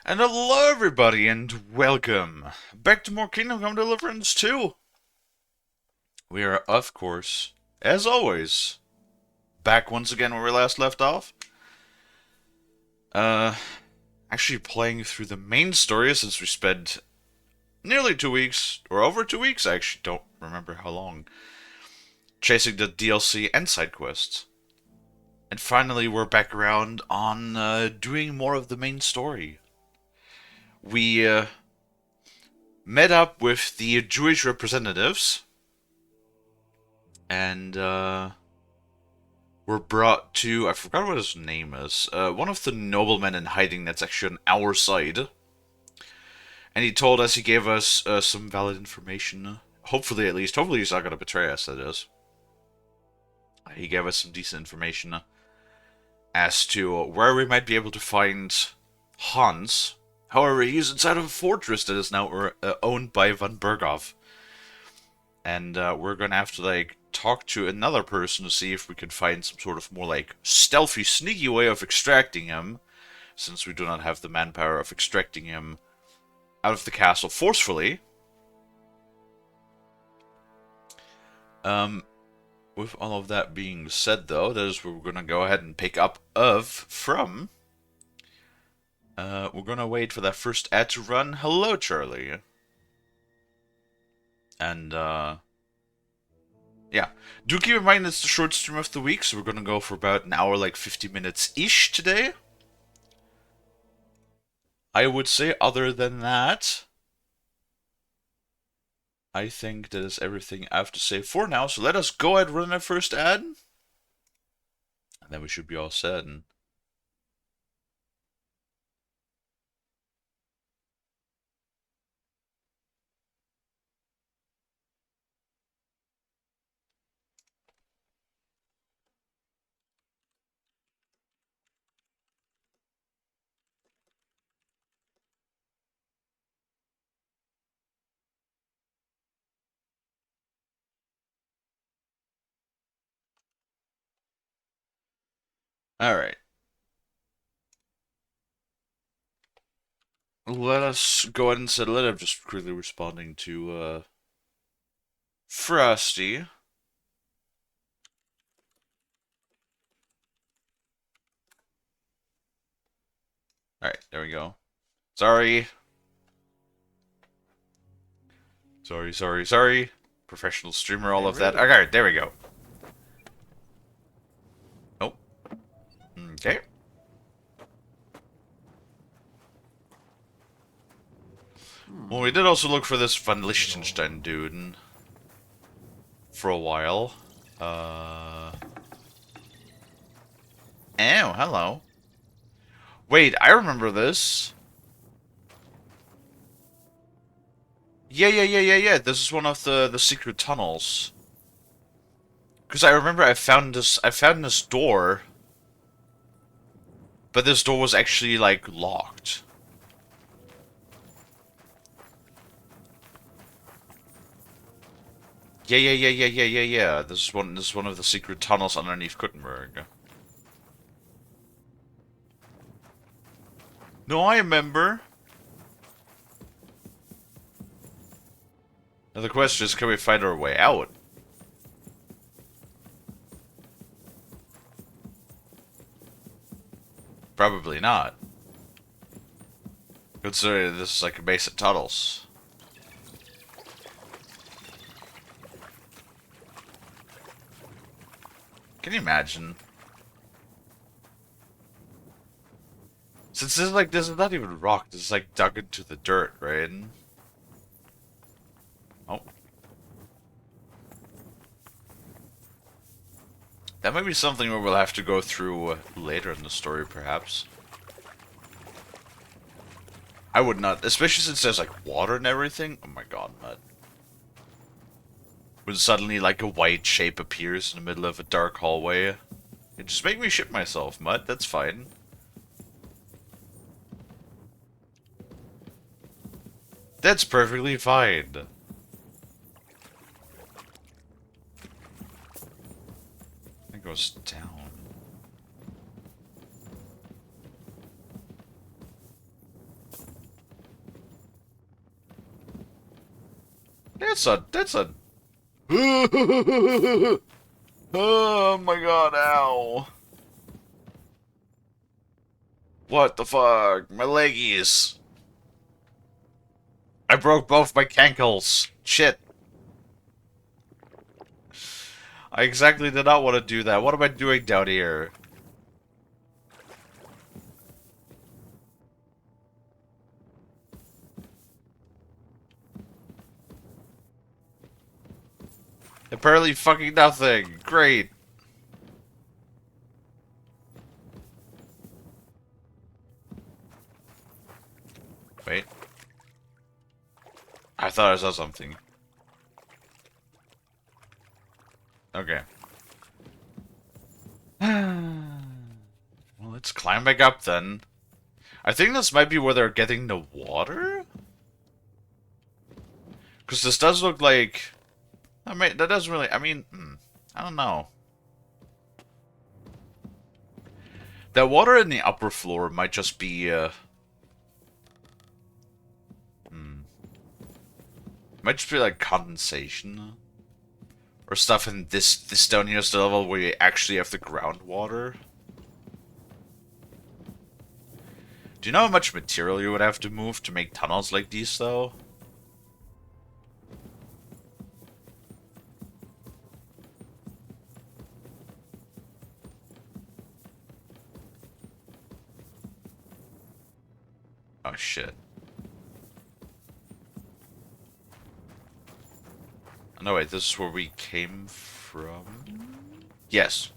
And hello everybody and welcome back to more Kingdom Come Deliverance 2. We are, of course, as always, back once again where we last left off. Uh, actually playing through the main story since we spent nearly 2 weeks, or over 2 weeks, I actually don't remember how long, chasing the DLC and side quests. And finally we're back around on doing more of the main story. We met up with the Jewish representatives and were brought to, I forgot what his name is, one of the noblemen in hiding that's actually on our side. And he told us, he gave us some valid information. Hopefully, at least. Hopefully he's not going to betray us, that is. He gave us some decent information as to where we might be able to find Hans. However, he's inside of a fortress that is now owned by Van Berghoff. And we're going to have to, like, talk to another person to see if we can find some sort of more, like, stealthy, sneaky way of extracting him, since we do not have the manpower of extracting him out of the castle forcefully. With all of that being said, though, that is where we're going to go ahead and pick up from. We're going to wait for that first ad to run. Hello, Charlie. And, yeah. Do keep in mind it's the short stream of the week, so we're going to go for about an hour, like 50 minutes-ish today. I would say, other than that, I think that is everything I have to say for now. So let us go ahead and run our first ad. And then we should be all set. And alright. Let us go ahead and settle it. I'm just quickly responding to, Frosty. Alright, there we go. Sorry. Sorry. Professional streamer, all of that. Alright, there we go. Oh. Okay. Well, we did also look for this Van Liechtenstein dude for a while. Oh, hello. Wait, I remember this. Yeah. This is one of the secret tunnels. Because I remember I found this door, but this door was actually, like, locked. Yeah. This is one of the secret tunnels underneath Kuttenberg. No, I remember. Now the question is, can we find our way out? Probably not. Considering this is like a base of tunnels. Can you imagine? Since this is not even rock, this is like dug into the dirt, right? Oh. That might be something where we'll have to go through later in the story, perhaps. I would not, especially since there's like water and everything. Oh my god, mud. When suddenly like a white shape appears in the middle of a dark hallway. It just make me shit myself, mud. That's fine. That's perfectly fine. It goes down. That's a oh my god, ow. What the fuck? My leggies. I broke both my cankles. Shit. I exactly did not want to do that. What am I doing down here? Apparently fucking nothing. Great. Wait. I thought I saw something. Okay. Well, let's climb back up then. I think this might be where they're getting the water? Because this does look like... I mean, that doesn't really... I mean, I don't know. That water in the upper floor might just be, might just be like condensation. Or stuff in this down here's the level where you actually have the groundwater. Do you know how much material you would have to move to make tunnels like these, though? Oh, shit. No, wait, this is where we came from? Yes.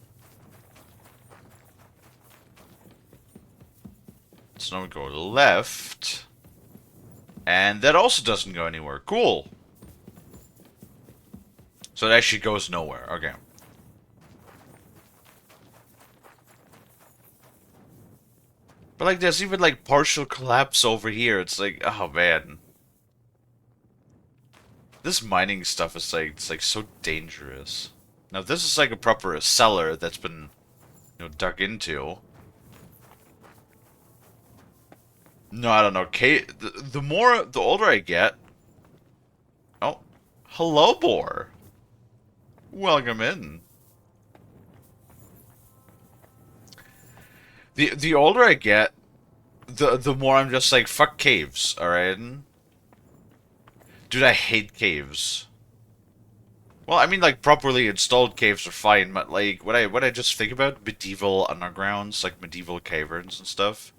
So now we go left. And that also doesn't go anywhere. Cool. So it actually goes nowhere. Okay. But like there's even like partial collapse over here. It's like, oh man. This mining stuff is like, it's like so dangerous. Now this is like a proper cellar that's been, dug into. No, I don't know. The older I get... Oh. Hello, boar. Welcome in. The older I get, the more I'm just like, fuck caves, alright? Dude, I hate caves. Well, I mean, like, properly installed caves are fine, but, like, when I just think about medieval undergrounds, like medieval caverns and stuff.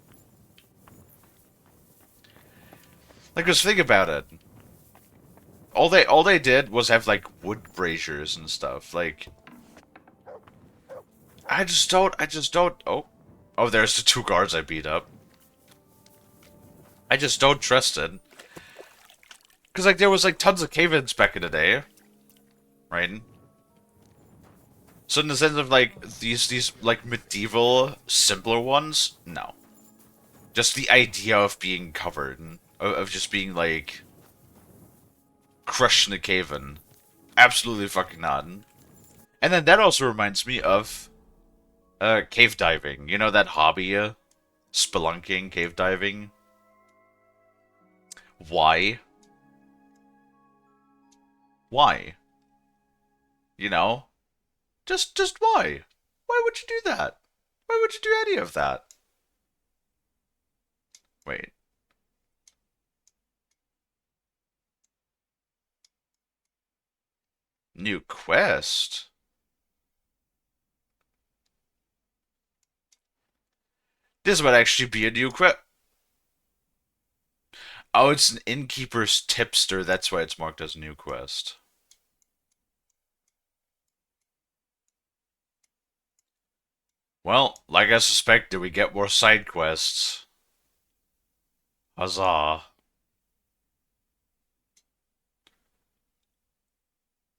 Like, just think about it. All they did was have, like, wood braziers and stuff. Like, I just don't, oh. Oh, there's the two guards I beat up. I just don't trust it. Because, like, there was, like, tons of cave-ins back in the day. Right? So in the sense of, like, these like, medieval, simpler ones, no. Just the idea of being covered, of just being, like, crushed in a cave-in. Absolutely fucking not. And then that also reminds me of, cave diving. You know that hobby, spelunking, cave diving? Why? Why? You know? Just why? Why would you do that? Why would you do any of that? Wait. New quest? This might actually be a new quest. Oh, it's an innkeeper's tipster. That's why it's marked as a new quest. Well, like I suspected, we get more side quests. Huzzah.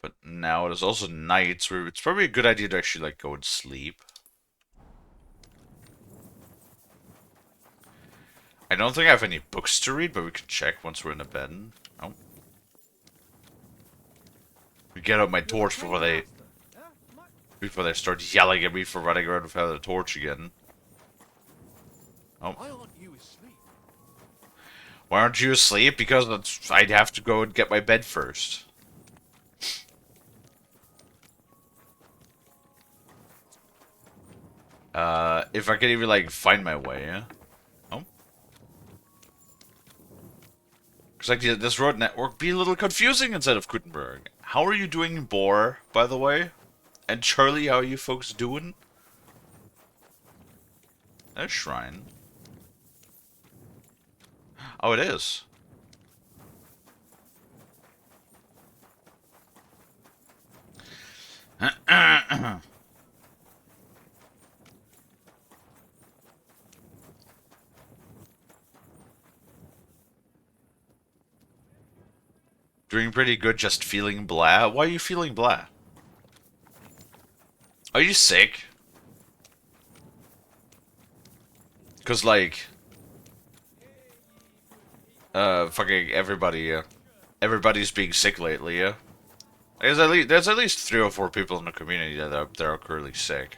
But now it is also night, so it's probably a good idea to actually, like, go and sleep. I don't think I have any books to read, but we can check once we're in the bed. Oh. We get out my torch before they start yelling at me for running around without a torch again. Oh. Why aren't you asleep? Because I'd have to go and get my bed first. If I can even, like, find my way, yeah? Oh. Looks like this road network be a little confusing inside of Gutenberg. How are you doing, Boar, by the way? And Charlie, how are you folks doing? A shrine. Oh, it is. Doing pretty good, just feeling blah. Why are you feeling blah? Are you sick? Cause like, fucking everybody, everybody's being sick lately. Yeah, there's at least 3 or 4 people in the community that are currently sick.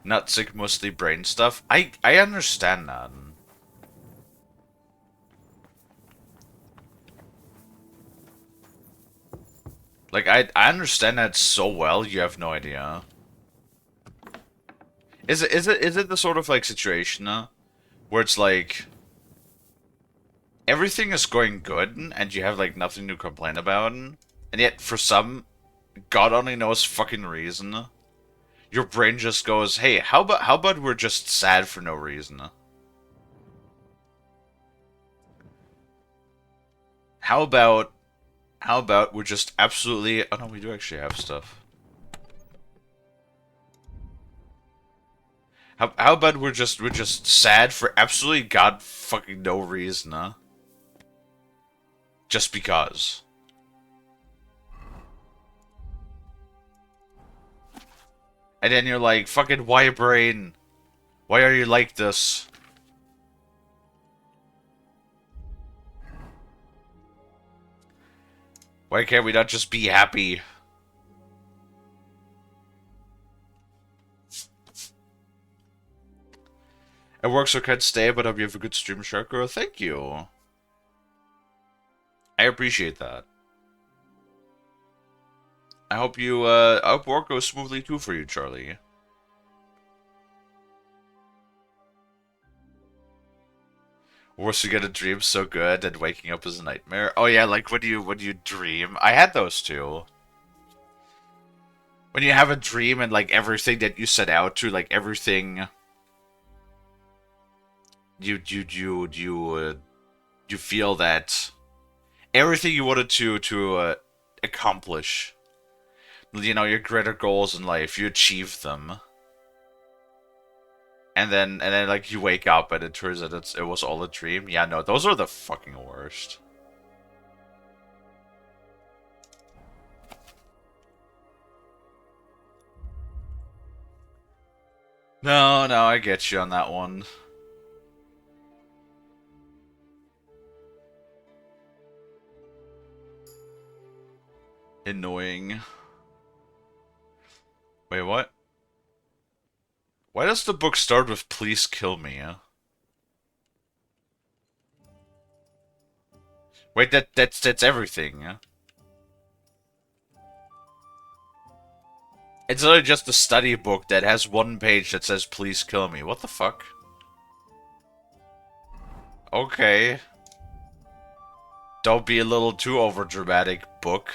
Not sick, mostly brain stuff. I understand that. Like I understand that so well. You have no idea. Is it the sort of like situation where it's like everything is going good and you have like nothing to complain about, and yet for some God only knows fucking reason, your brain just goes, "Hey, how about we're just sad for no reason? How about how about we're just absolutely oh no, we do actually have stuff. How about we're just sad for absolutely God fucking no reason, huh? Just because." And then you're like, fucking why brain? Why are you like this? Why can't we not just be happy? It works, so can't stay, but I hope you have a good stream, Shark Girl. Thank you. I appreciate that. I hope work goes smoothly too for you, Charlie. Worse, you get a dream so good and waking up is a nightmare. Oh yeah, like when you dream. I had those too. When you have a dream and like everything that you set out to, like everything you feel that everything you wanted to accomplish, you know, your greater goals in life, you achieve them, and then like you wake up and it turns out it was all a dream. Yeah, no, those are the fucking worst. No, no, I get you on that one. Annoying. Wait, what? Why does the book start with "Please kill me"? Wait, that's everything. It's literally just a study book that has one page that says "Please kill me." What the fuck? Okay. Don't be a little too overdramatic, book.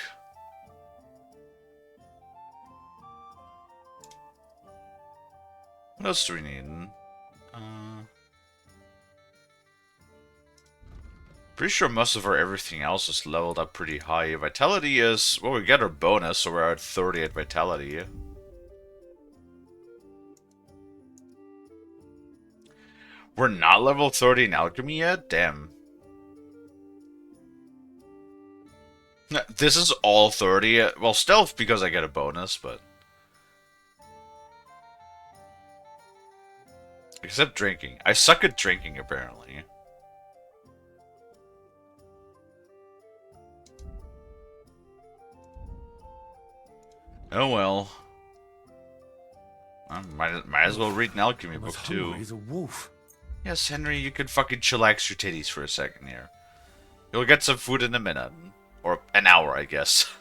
What else do we need? Pretty sure most of our everything else is leveled up pretty high. Vitality is... well, we get our bonus, so we're at 30 at Vitality. We're not level 30 in Alchemy yet? Damn. This is all 30. Well, Stealth because I get a bonus, but... except drinking. I suck at drinking, apparently. Oh well. I might as well read an alchemy book too. He's a wolf. Yes, Henry, you can fucking chillax your titties for a second here. You'll get some food in a minute. Or an hour, I guess.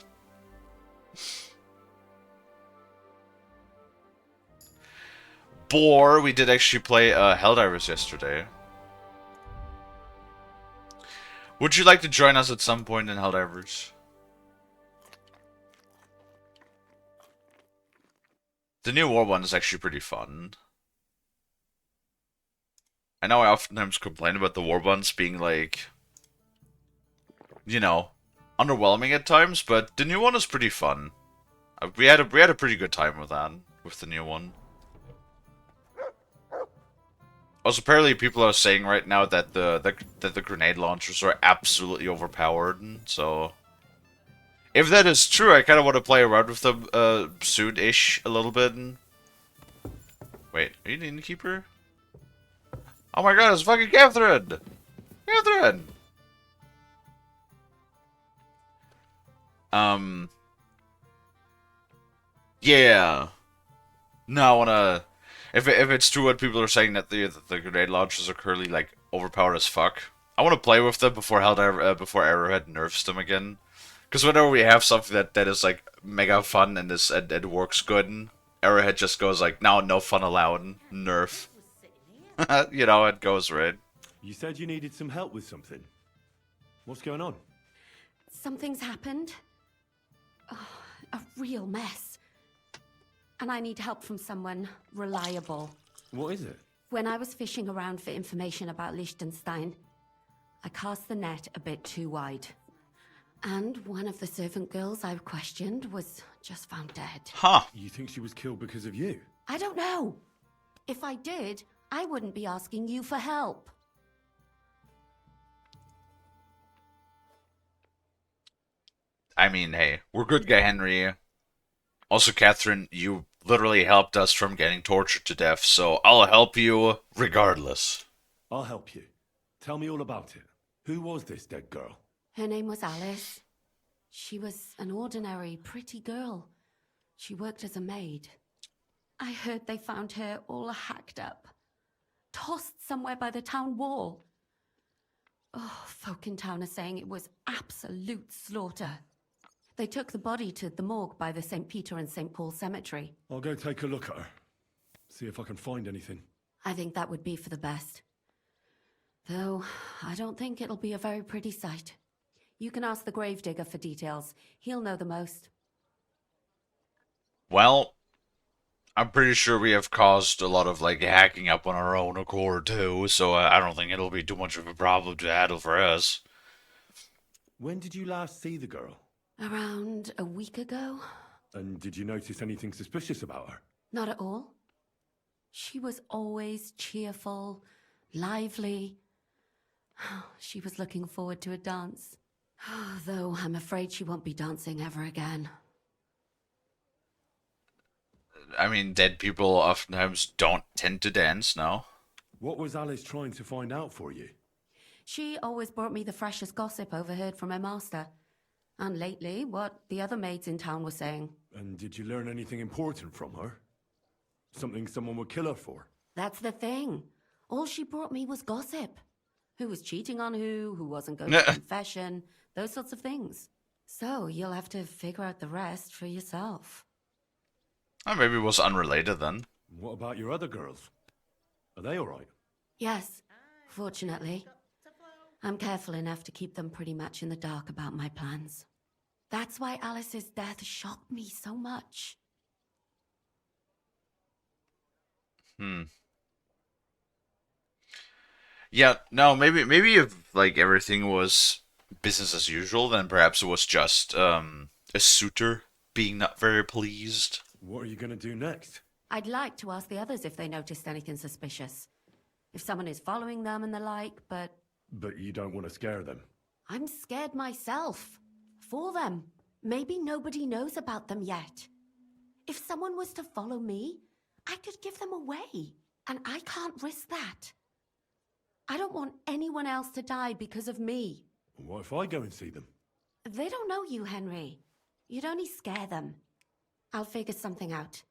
bore, we did actually play Helldivers yesterday. Would you like to join us at some point in Helldivers? The new war one is actually pretty fun. I know I oftentimes complain about the war ones being like, you know, underwhelming at times, but the new one is pretty fun. We had a pretty good time with that, with the new one. Also, apparently people are saying right now that the grenade launchers are absolutely overpowered. So, if that is true, I kind of want to play around with them soon-ish a little bit. Wait, are you the innkeeper? Oh my god, it's fucking Catherine! Catherine! Yeah. No, I wanna. If it's true what people are saying that the grenade launchers are currently like overpowered as fuck, I want to play with them before before Arrowhead nerfs them again. Because whenever we have something that is like mega fun and it works good, Arrowhead just goes like, no fun allowed, nerf. You know, it goes right. You said you needed some help with something. What's going on? Something's happened. Oh, a real mess. And I need help from someone reliable. What is it? When I was fishing around for information about Liechtenstein, I cast the net a bit too wide. And one of the servant girls I questioned was just found dead. Huh. You think she was killed because of you? I don't know. If I did, I wouldn't be asking you for help. I mean, hey, we're good guy Henry. Also, Catherine, you literally helped us from getting tortured to death, so I'll help you regardless. I'll help you. Tell me all about it. Who was this dead girl? Her name was Alice. She was an ordinary, pretty girl. She worked as a maid. I heard they found her all hacked up, tossed somewhere by the town wall. Oh, folk in town are saying it was absolute slaughter. They took the body to the morgue by the St. Peter and St. Paul cemetery. I'll go take a look at her. See if I can find anything. I think that would be for the best. Though, I don't think it'll be a very pretty sight. You can ask the gravedigger for details. He'll know the most. Well, I'm pretty sure we have caused a lot of, like, hacking up on our own accord, too, so I don't think it'll be too much of a problem to handle for us. When did you last see the girl? Around a week ago? And did you notice anything suspicious about her? Not at all. She was always cheerful, lively. She was looking forward to a dance. Though I'm afraid she won't be dancing ever again. I mean, dead people oftentimes don't tend to dance, no? What was Alice trying to find out for you? She always brought me the freshest gossip overheard from her master. And lately, what the other maids in town were saying. And did you learn anything important from her? Something someone would kill her for? That's the thing. All she brought me was gossip. Who was cheating on who wasn't going to confession, those sorts of things. So you'll have to figure out the rest for yourself. Oh, maybe it was unrelated then. What about your other girls? Are they alright? Yes, fortunately. I'm careful enough to keep them pretty much in the dark about my plans. That's why Alice's death shocked me so much. Yeah, no, maybe if, like, everything was business as usual, then perhaps it was just, a suitor being not very pleased. What are you going to do next? I'd like to ask the others if they noticed anything suspicious. If someone is following them and the like, but... But you don't want to scare them. I'm scared myself. For them. Maybe nobody knows about them yet. If someone was to follow me, I could give them away. And I can't risk that. I don't want anyone else to die because of me. What if I go and see them? They don't know you, Henry. You'd only scare them. I'll figure something out.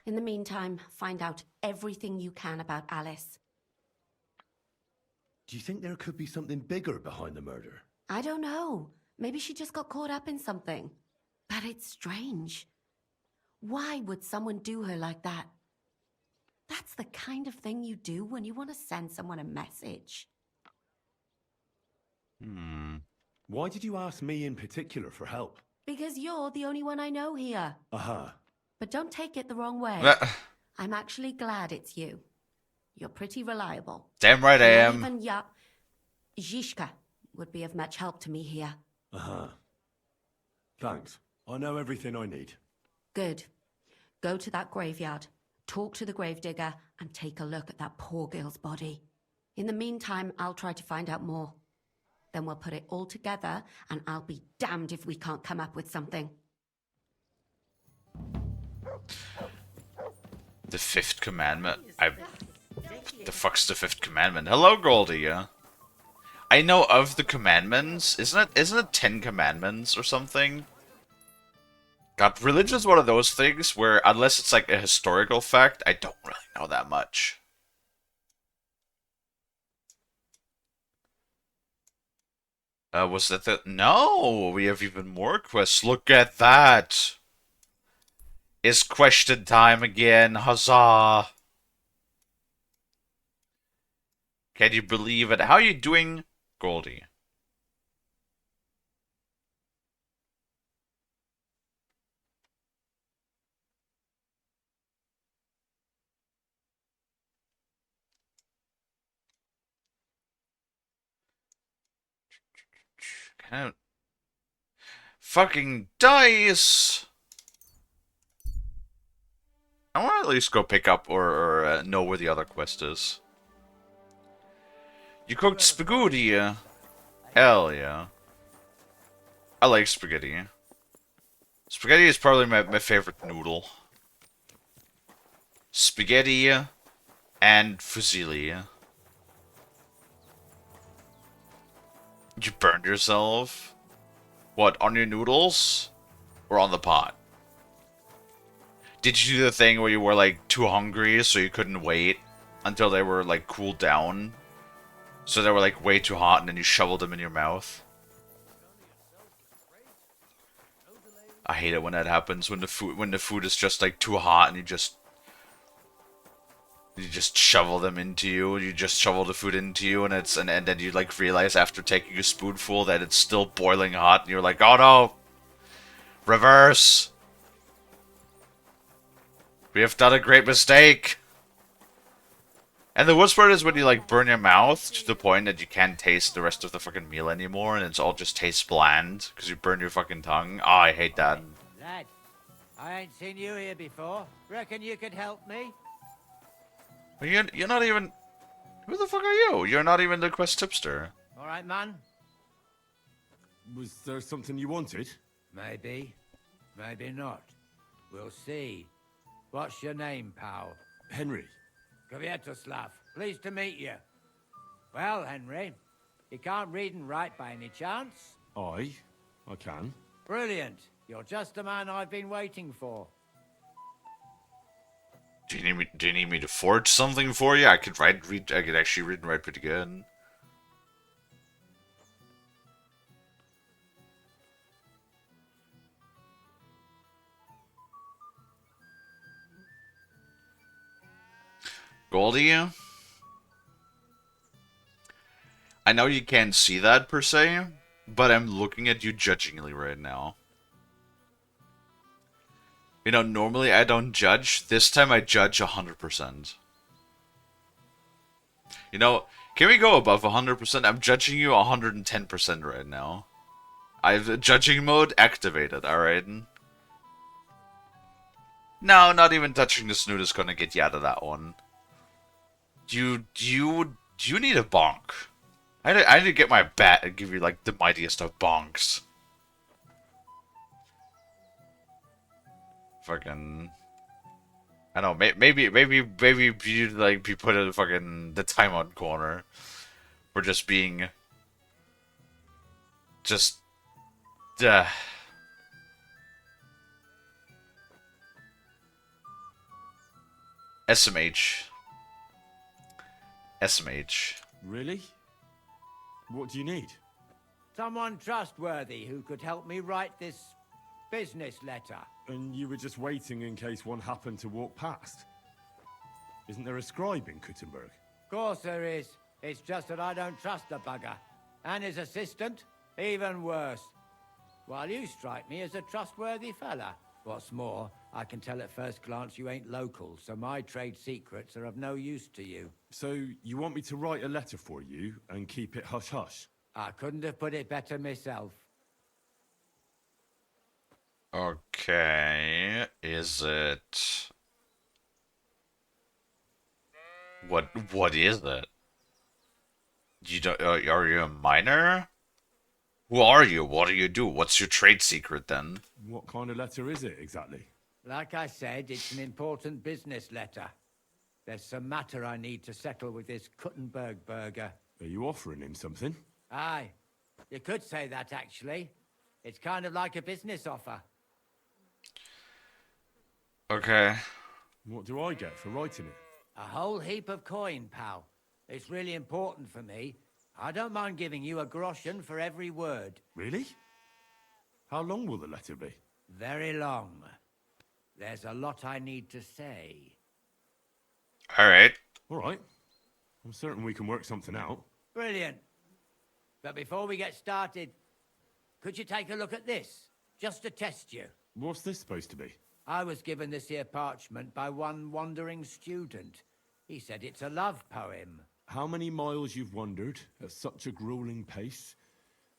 In the meantime, find out everything you can about Alice. Do you think there could be something bigger behind the murder? I don't know. Maybe she just got caught up in something. But it's strange. Why would someone do her like that? That's the kind of thing you do when you want to send someone a message. Why did you ask me in particular for help? Because you're the only one I know here. Aha. But don't take it the wrong way. I'm actually glad it's you. You're pretty reliable. Damn right I Not am. even Zhishka would be of much help to me here. Aha. Thanks. I know everything I need. Good. Go to that graveyard, talk to the gravedigger, and take a look at that poor girl's body. In the meantime, I'll try to find out more. Then we'll put it all together, and I'll be damned if we can't come up with something. The fifth commandment. What the fuck's the fifth commandment? Hello, Goldie. I know of the commandments. Isn't it 10 commandments or something? God, religion is one of those things where, unless it's like a historical fact, I don't really know that much. Was that the... No! We have even more quests. Look at that! It's question time again. Huzzah! Can you believe it? How are you doing, Goldie? Can I... Fucking dice! I want to at least go pick up or know where the other quest is. You cooked spaghetti. Hell yeah. I like spaghetti. Spaghetti is probably my favorite noodle. Spaghetti and fusilli. You burned yourself? What, on your noodles? Or on the pot? Did you do the thing where you were like too hungry so you couldn't wait until they were like cooled down? So they were like way too hot and then you shoveled them in your mouth? I hate it when that happens, when the food is just like too hot and you just shovel them into you. You just shovel the food into you, and then you like realize after taking a spoonful that it's still boiling hot, and you're like, oh no, reverse. We have done a great mistake. And the worst part is when you like burn your mouth to the point that you can't taste the rest of the fucking meal anymore, and it's all just tastes bland because you burn your fucking tongue. Oh, I hate that. Lad, I ain't seen you here before. Reckon you could help me? You're not even... Who the fuck are you? You're not even the quest tipster. All right, man. Was there something you wanted? Maybe. Maybe not. We'll see. What's your name, pal? Henry. Kvietoslav. Pleased to meet you. Well, Henry, you can't read and write by any chance? I can. Brilliant. You're just the man I've been waiting for. Do you need me to forge something for you? I could I could actually read and write pretty good. Goldie? I know you can't see that per se, but I'm looking at you judgingly right now. You know, normally I don't judge. This time I judge 100%. You know, can we go above 100%? I'm judging you 110% right now. I've judging mode activated, alright? No, not even touching the snoot is gonna get you out of that one. You need a bonk. I need to get my bat and give you like the mightiest of bonks. Fucking, I don't know. Maybe you like be put in fucking the timeout corner for just being just SMH. Really? What do you need? Someone trustworthy who could help me write this business letter. And you were just waiting in case one happened to walk past? Isn't there a scribe in Kuttenberg? Of course there is. It's just that I don't trust the bugger. And his assistant, even worse. While you strike me as a trustworthy fella. What's more, I can tell at first glance you ain't local, so my trade secrets are of no use to you. So, you want me to write a letter for you and keep it hush-hush? I couldn't have put it better myself. Okay, is it... What is it? You don't, are you a miner? Who are you? What do you do? What's your trade secret then? What kind of letter is it, exactly? Like I said, it's an important business letter. There's some matter I need to settle with this Kuttenberg burger. Are you offering him something? Aye. You could say that, actually. It's kind of like a business offer. Okay. What do I get for writing it? A whole heap of coin, pal. It's really important for me. I don't mind giving you a groschen for every word. Really? How long will the letter be? Very long. There's a lot I need to say. Alright. All right. I'm certain we can work something out. Brilliant. But before we get started, could you take a look at this? Just to test you. What's this supposed to be? I was given this here parchment by one wandering student. He said it's a love poem. How many miles you've wandered at such a grueling pace?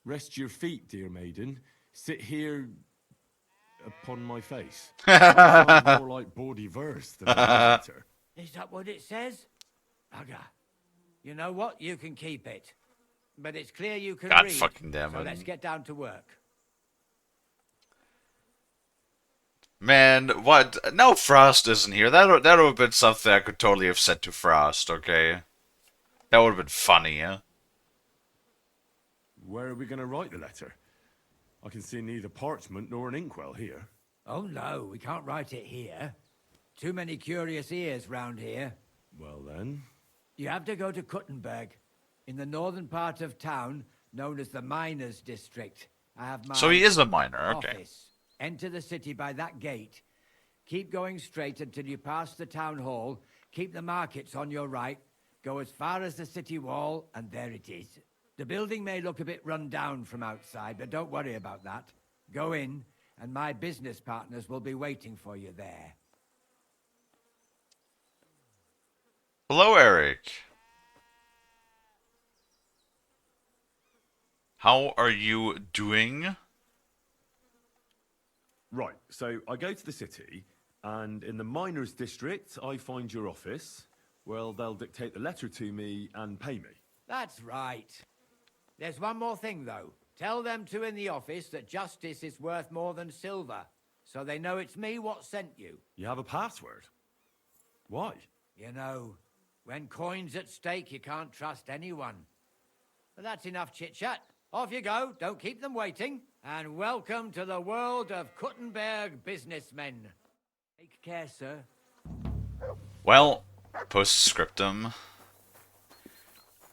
Rest your feet, dear maiden. Sit here upon my face. Sounds more like bawdy verse than a letter. Is that what it says? Bugger. You know what? You can keep it. But it's clear you can God read. fucking damn So it. let's get down to work. Man, what? No, Frost isn't here. That would have been something I could totally have said to Frost, okay? That would have been funny, yeah? Where are we going to write the letter? I can see neither parchment nor an inkwell here. Oh no, we can't write it here. Too many curious ears round here. Well then. You have to go to Kuttenberg, in the northern part of town, known as the Miners' District. I have my So he is a miner, okay. office. Enter the city by that gate. Keep going straight until you pass the town hall. Keep the markets on your right. Go as far as the city wall, and there it is. The building may look a bit run down from outside, but don't worry about that. Go in, and my business partners will be waiting for you there. Hello, Eric. How are you doing? Right, so I go to the city, and in the miners' district, I find your office. Well, they'll dictate the letter to me and pay me. That's right. There's one more thing, though. Tell them two in the office that justice is worth more than silver, so they know it's me what sent you. You have a password? Why? You know, when coin's at stake, you can't trust anyone. But that's enough chit-chat. Off you go, don't keep them waiting. And welcome to the world of Kuttenberg businessmen. Take care, sir. Well, postscriptum.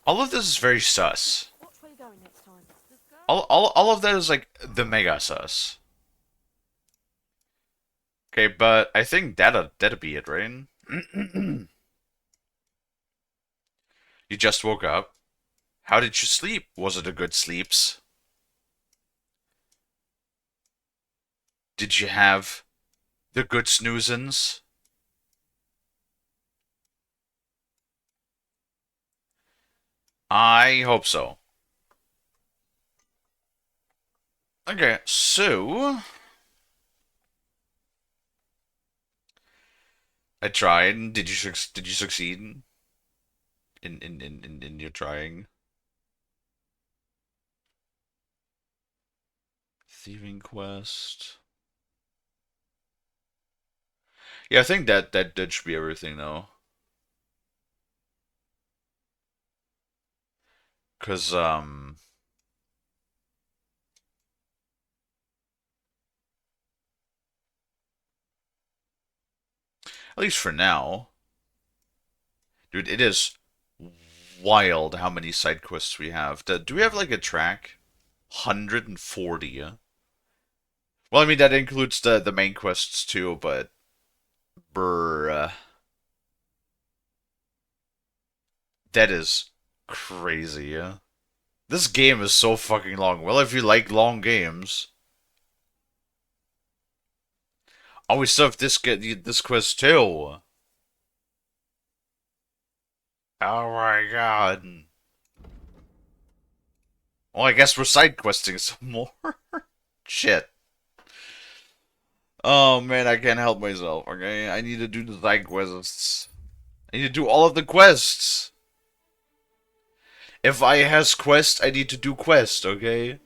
All of this is very sus. Watch where you're going next time. All of that is like the mega sus. Okay, but I think that'd be it, right? You just woke up. How did you sleep? Was it a good sleeps? Did you have the good snoozins? I hope so. Okay, so I tried. Did you succeed in your trying? Thieving quest. Yeah, I think that should be everything though. Cause at least for now. Dude, it is wild how many side quests we have. Do we have like a track? 140. Well, I mean that includes the main quests too, but bruh. That is crazy, yeah. This game is so fucking long. Well, if you like long games. Oh, we still have this quest too. Oh my god. Well, I guess we're side questing some more. Shit. Oh man, I can't help myself, okay? I need to do the side quests. I need to do all of the quests. If I has quest, I need to do quest, okay?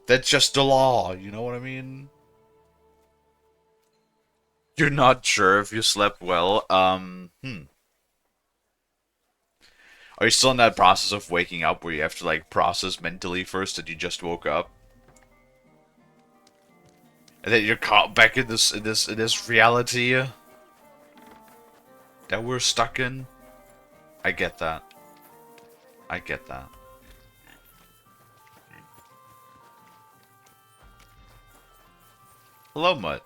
That's just the law, you know what I mean? You're not sure if you slept well. Are you still in that process of waking up where you have to like process mentally first that you just woke up? And then you're caught back in this reality that we're stuck in? I get that. I get that. Hello, Mutt.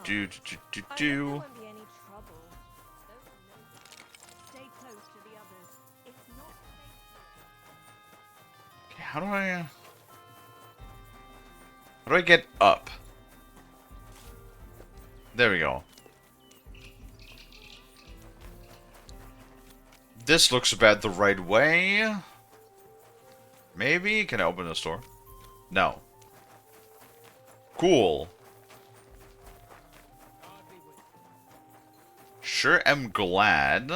Do. Okay, how do I get up? There we go. This looks about the right way. Maybe? Can I open this door? No. Cool. Sure am glad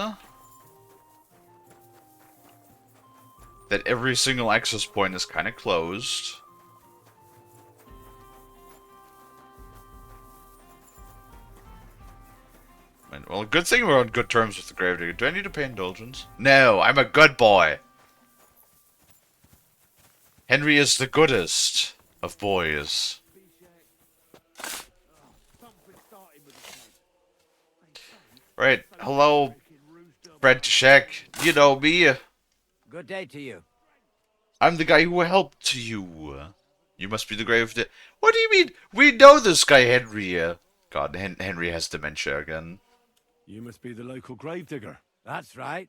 that every single access point is kind of closed. Well, good thing we're on good terms with the Gravedigger. Do I need to pay indulgence? No, I'm a good boy. Henry is the goodest of boys. Right, hello, Fred Shack. You know me. Good day to you. I'm the guy who helped you. You must be the Gravedigger. What do you mean? We know this guy, Henry. God, Henry has dementia again. You must be the local gravedigger. That's right.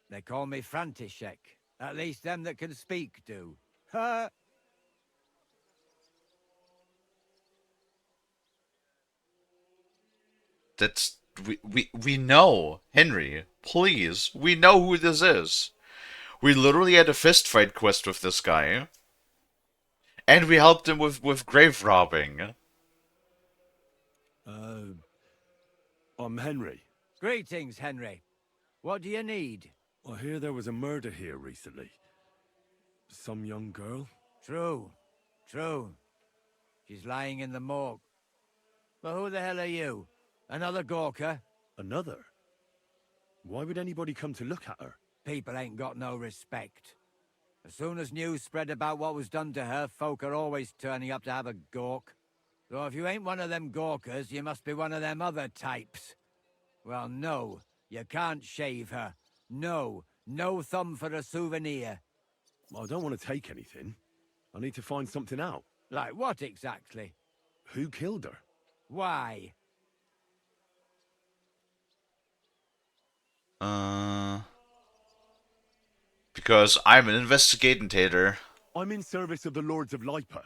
They call me František. At least them that can speak do. Ha! That's we know, Henry. Please, we know who this is. We literally had a fist fight quest with this guy, and we helped him with grave robbing. I'm Henry. Greetings, Henry. What do you need? I hear there was a murder here recently. Some young girl? True. True. She's lying in the morgue. But who the hell are you? Another Gawker? Another? Why would anybody come to look at her? People ain't got no respect. As soon as news spread about what was done to her, folk are always turning up to have a gawk. So if you ain't one of them Gawkers, you must be one of them other types. Well, no, you can't shave her. No, no thumb for a souvenir. I don't want to take anything. I need to find something out. Like what exactly? Who killed her? Why? Because I'm an investigator. I'm in service of the Lords of Lipa.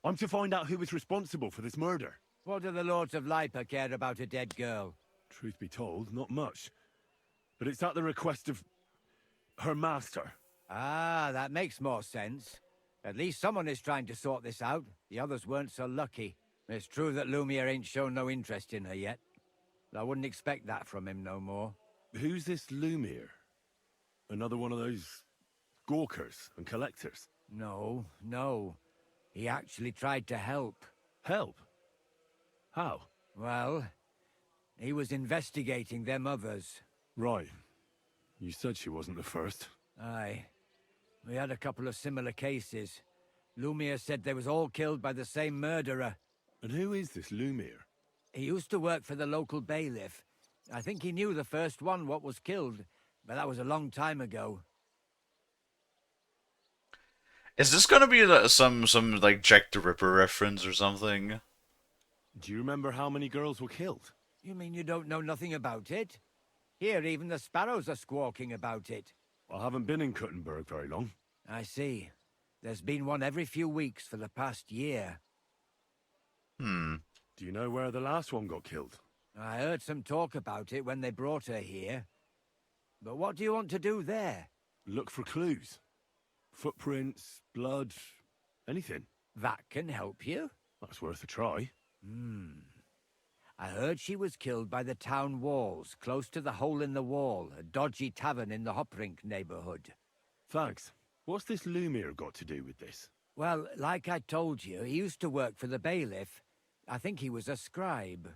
I'm to find out who was responsible for this murder. What do the Lords of Lipa care about a dead girl? Truth be told, not much. But it's at the request of her master. Ah, that makes more sense. At least someone is trying to sort this out. The others weren't so lucky. It's true that Lumiere ain't shown no interest in her yet. I wouldn't expect that from him no more. Who's this Lumiere? Another one of those gawkers and collectors? No, no. He actually tried to help. Help? How? Well, he was investigating them others. Right. You said she wasn't the first. Aye. We had a couple of similar cases. Lumiere said they was all killed by the same murderer. And who is this Lumiere? He used to work for the local bailiff. I think he knew the first one what was killed, but that was a long time ago. Is this gonna be some like Jack the Ripper reference or something? Do you remember how many girls were killed? You mean you don't know nothing about it? Here, even the sparrows are squawking about it. I haven't been in Kuttenberg very long. I see. There's been one every few weeks for the past year. Hmm. Do you know where the last one got killed? I heard some talk about it when they brought her here. But what do you want to do there? Look for clues. Footprints, blood, anything. That can help you. That's worth a try. I heard she was killed by the town walls, close to the Hole in the Wall, a dodgy tavern in the Hoprink neighborhood. Thanks. What's this Lumiere got to do with this? Well, like I told you, he used to work for the bailiff. I think he was a scribe.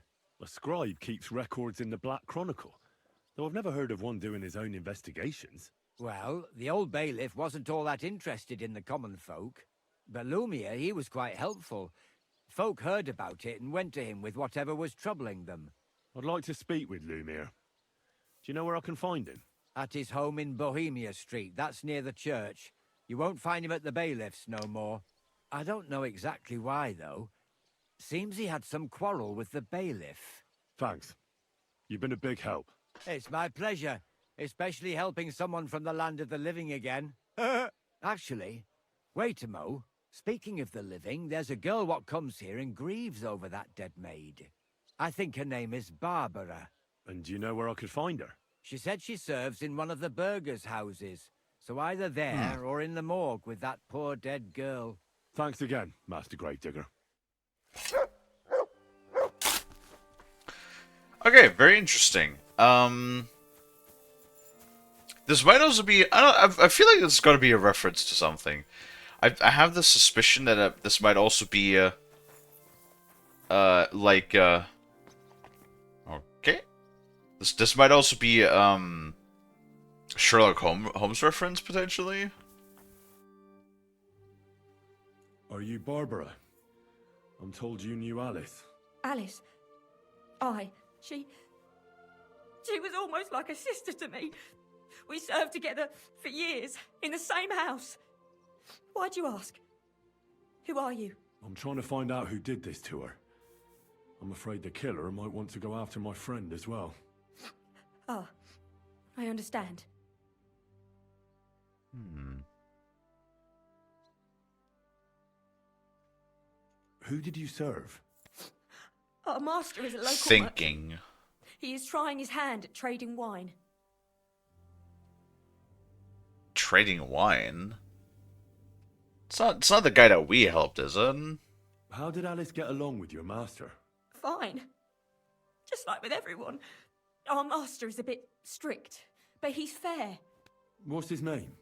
A scribe keeps records in the Black Chronicle, though I've never heard of one doing his own investigations. Well, the old bailiff wasn't all that interested in the common folk. But Lumiere, he was quite helpful. Folk heard about it and went to him with whatever was troubling them. I'd like to speak with Lumiere. Do you know where I can find him? At his home in Bohemia Street, that's near the church. You won't find him at the bailiff's no more. I don't know exactly why, though. Seems he had some quarrel with the bailiff. Thanks. You've been a big help. It's my pleasure, especially helping someone from the land of the living again. Actually, wait a mo. Speaking of the living, there's a girl what comes here and grieves over that dead maid. I think her name is Barbara. And do you know where I could find her? She said she serves in one of the burgers' houses, so either there or in the morgue with that poor dead girl. Thanks again, Master Gravedigger. Okay, very interesting. This might also be... I feel like this is going to be a reference to something. I have the suspicion that this might also be okay. This might also be Sherlock Holmes reference potentially. Are you Barbara? I'm told you knew Alice. Alice. She was almost like a sister to me. We served together for years, in the same house. Why'd you ask? Who are you? I'm trying to find out who did this to her. I'm afraid the killer might want to go after my friend as well. Ah, I understand. Who did you serve? Our master is a local Thinking. He is trying his hand at trading wine. Trading wine? It's not the guy that we helped, is it? How did Alice get along with your master? Fine. Just like with everyone. Our master is a bit strict, but he's fair. What's his name?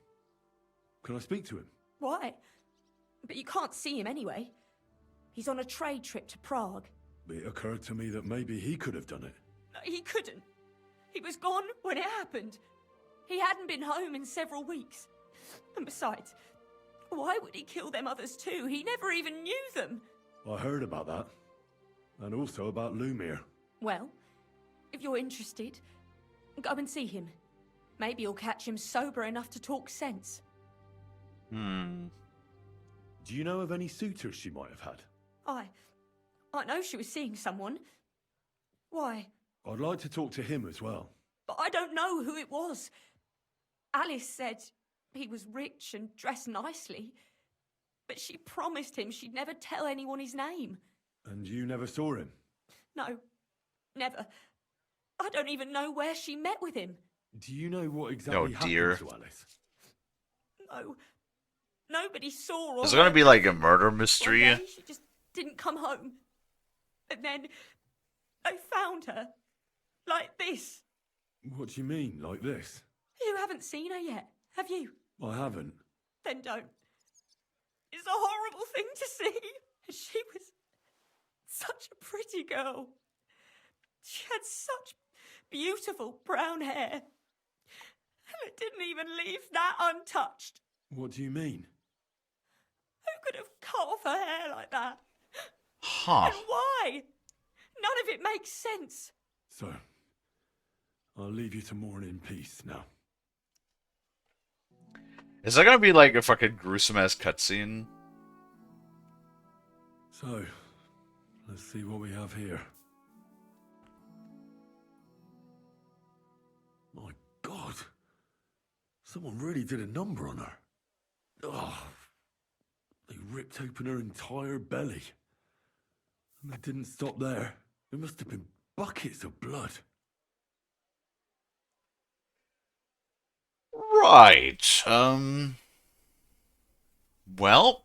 Can I speak to him? Why? But you can't see him anyway. He's on a trade trip to Prague. It occurred to me that maybe he could have done it. No, he couldn't. He was gone when it happened. He hadn't been home in several weeks. And besides, why would he kill them others too? He never even knew them. I heard about that. And also about Lumiere. Well, if you're interested, go and see him. Maybe you'll catch him sober enough to talk sense. Do you know of any suitors she might have had? I know she was seeing someone. Why? I'd like to talk to him as well. But I don't know who it was. Alice said he was rich and dressed nicely. But she promised him she'd never tell anyone his name. And you never saw him? No, never. I don't even know where she met with him. Do you know what exactly happened to Alice? No. Nobody saw or Is it gonna be like a murder One mystery? day she just didn't come home. And then I found her. Like this. What do you mean, like this? You haven't seen her yet, have you? I haven't. Then don't. It's a horrible thing to see. She was such a pretty girl. She had such beautiful brown hair. And it didn't even leave that untouched. What do you mean? Who could have cut off her hair like that? Huh. And why? None of it makes sense. So, I'll leave you to mourn in peace now. Is that gonna be like a fucking gruesome ass cutscene? So, let's see what we have here. Someone really did a number on her. Oh, they ripped open her entire belly. And they didn't stop there. There must have been buckets of blood. Right. Well.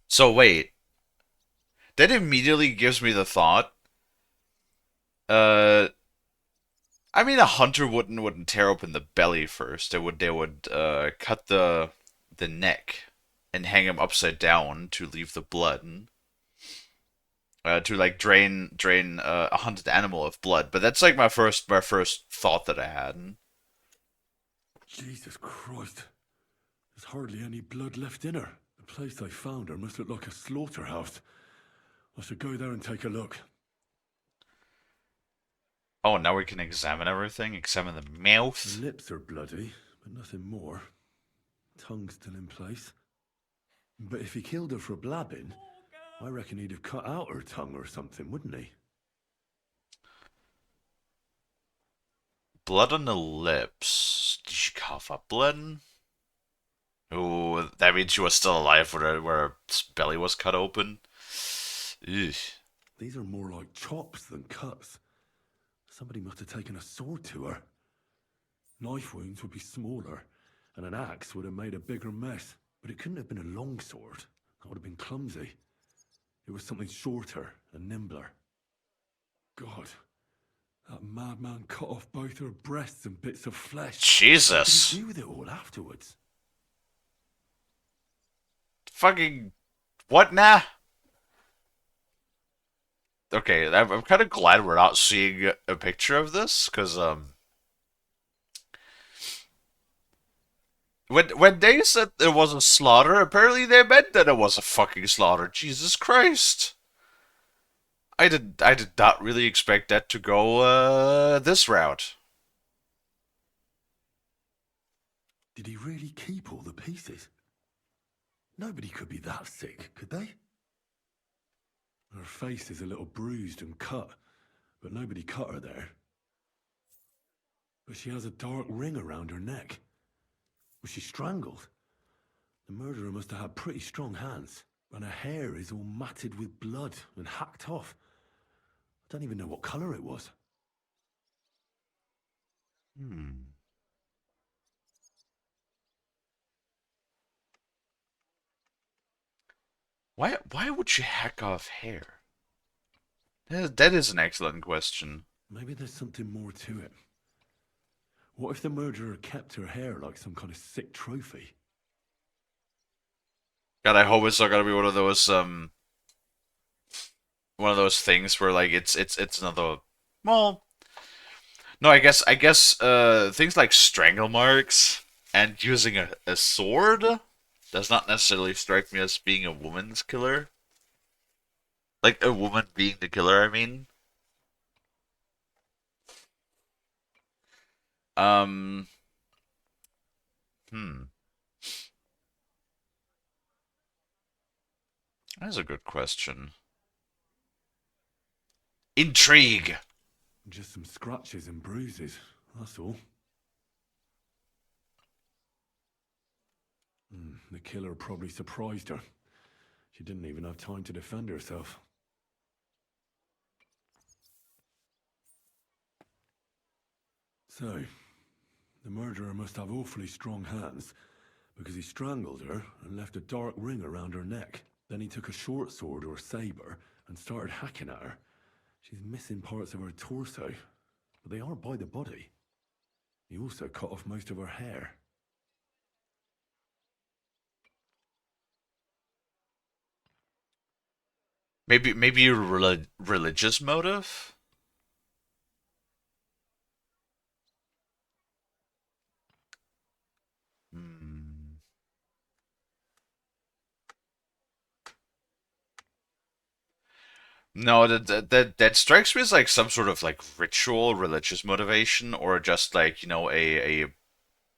So wait. That immediately gives me the thought. Uh. I mean, a hunter wouldn't tear open the belly first. They would cut the neck and hang him upside down to leave the blood. To like drain a hunted animal of blood. But that's like my first thought that I had. Jesus Christ. There's hardly any blood left in her. The place I found her must look like a slaughterhouse. I should go there and take a look. Oh, now we can examine everything. Examine the The mouth. lips are bloody, but nothing more. Tongue still in place. But if he killed her for blabbing, I reckon he'd have cut out her tongue or something, wouldn't he? Blood on the lips. Did she cough up blood? Oh, that means she was still alive where her belly was cut open. Eugh. These are more like chops than cuts. Somebody must have taken a sword to her. Knife wounds would be smaller, and an axe would have made a bigger mess. But it couldn't have been a long sword. That would have been clumsy. It was something shorter and nimbler. God, that madman cut off both her breasts and bits of flesh. Jesus. What did he do with it all afterwards? Fucking what now? Okay, I'm kind of glad we're not seeing a picture of this, because when they said it was a slaughter, apparently they meant that it was a fucking slaughter. Jesus Christ! I did not really expect that to go this route. Did he really keep all the pieces? Nobody could be that sick, could they? Her face is a little bruised and cut, but nobody cut her there. But she has a dark ring around her neck. Was she strangled? The murderer must have had pretty strong hands, and her hair is all matted with blood and hacked off. I don't even know what colour it was. Why would she hack off hair? That is an excellent question. Maybe there's something more to it. What if the murderer kept her hair like some kind of sick trophy? God, I hope it's not gonna be one of those things where like it's another. Well, no, I guess things like strangle marks and using a sword does not necessarily strike me as being a woman's killer. Like a woman being the killer, I mean. Um, hmm. That's a good question. Intrigue. Just some scratches and bruises, that's all. The killer probably surprised her. She didn't even have time to defend herself. So, the murderer must have awfully strong hands, because he strangled her and left a dark ring around her neck. Then he took a short sword or saber and started hacking at her. She's missing parts of her torso, but they aren't by the body. He also cut off most of her hair. Maybe a religious motive? Hmm. No, that strikes me as like some sort of like ritual religious motivation, or just like, a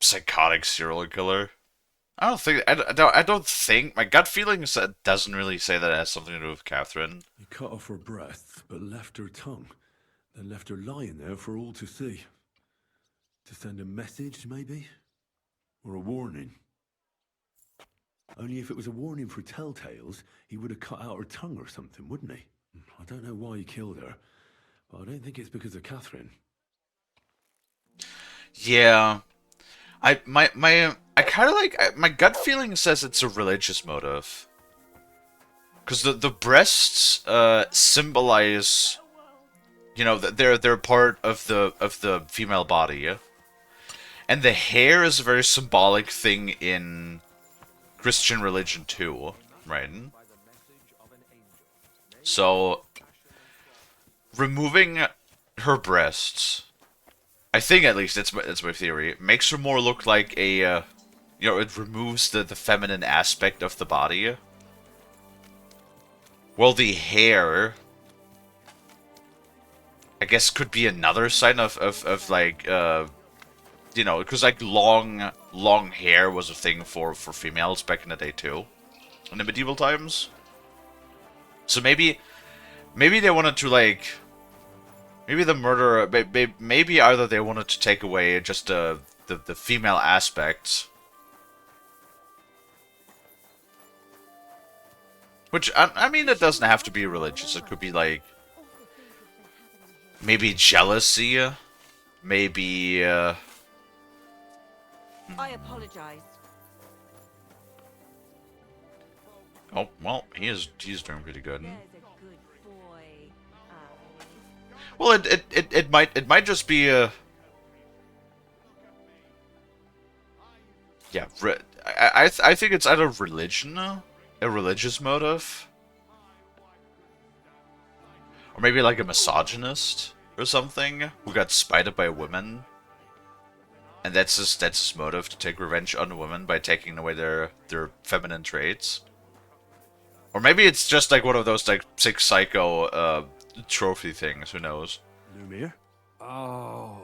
psychotic serial killer. I don't think my gut feeling doesn't really say that it has something to do with Catherine. He cut off her breasts, but left her tongue, then left her lying there for all to see. To send a message, maybe? Or a warning. Only if it was a warning for telltales, he would have cut out her tongue or something, wouldn't he? I don't know why he killed her, but I don't think it's because of Catherine. Yeah. I kind of like... my gut feeling says it's a religious motive. Because the breasts symbolize... You know, they're part of the female body, yeah? And the hair is a very symbolic thing in Christian religion too, right? So, removing her breasts, I think at least that's my theory, makes her more look like a, you know, it removes the feminine aspect of the body. Well, the hair, I guess, could be another sign of like, you know, because like long hair was a thing for females back in the day too, in the medieval times. So maybe they wanted to like, maybe the murderer, maybe either they wanted to take away just the female aspect, which I mean it doesn't have to be religious. It could be like maybe jealousy, maybe. I apologize. Oh well, he's doing pretty good. There's a good boy. Well, it might just be a. Yeah, I think it's either religion, a religious motive, or maybe like a misogynist or something who got spited by women, and that's his motive, to take revenge on women by taking away their feminine traits. Or maybe it's just like one of those like sick psycho trophy things. Who knows? Lumiere? Oh.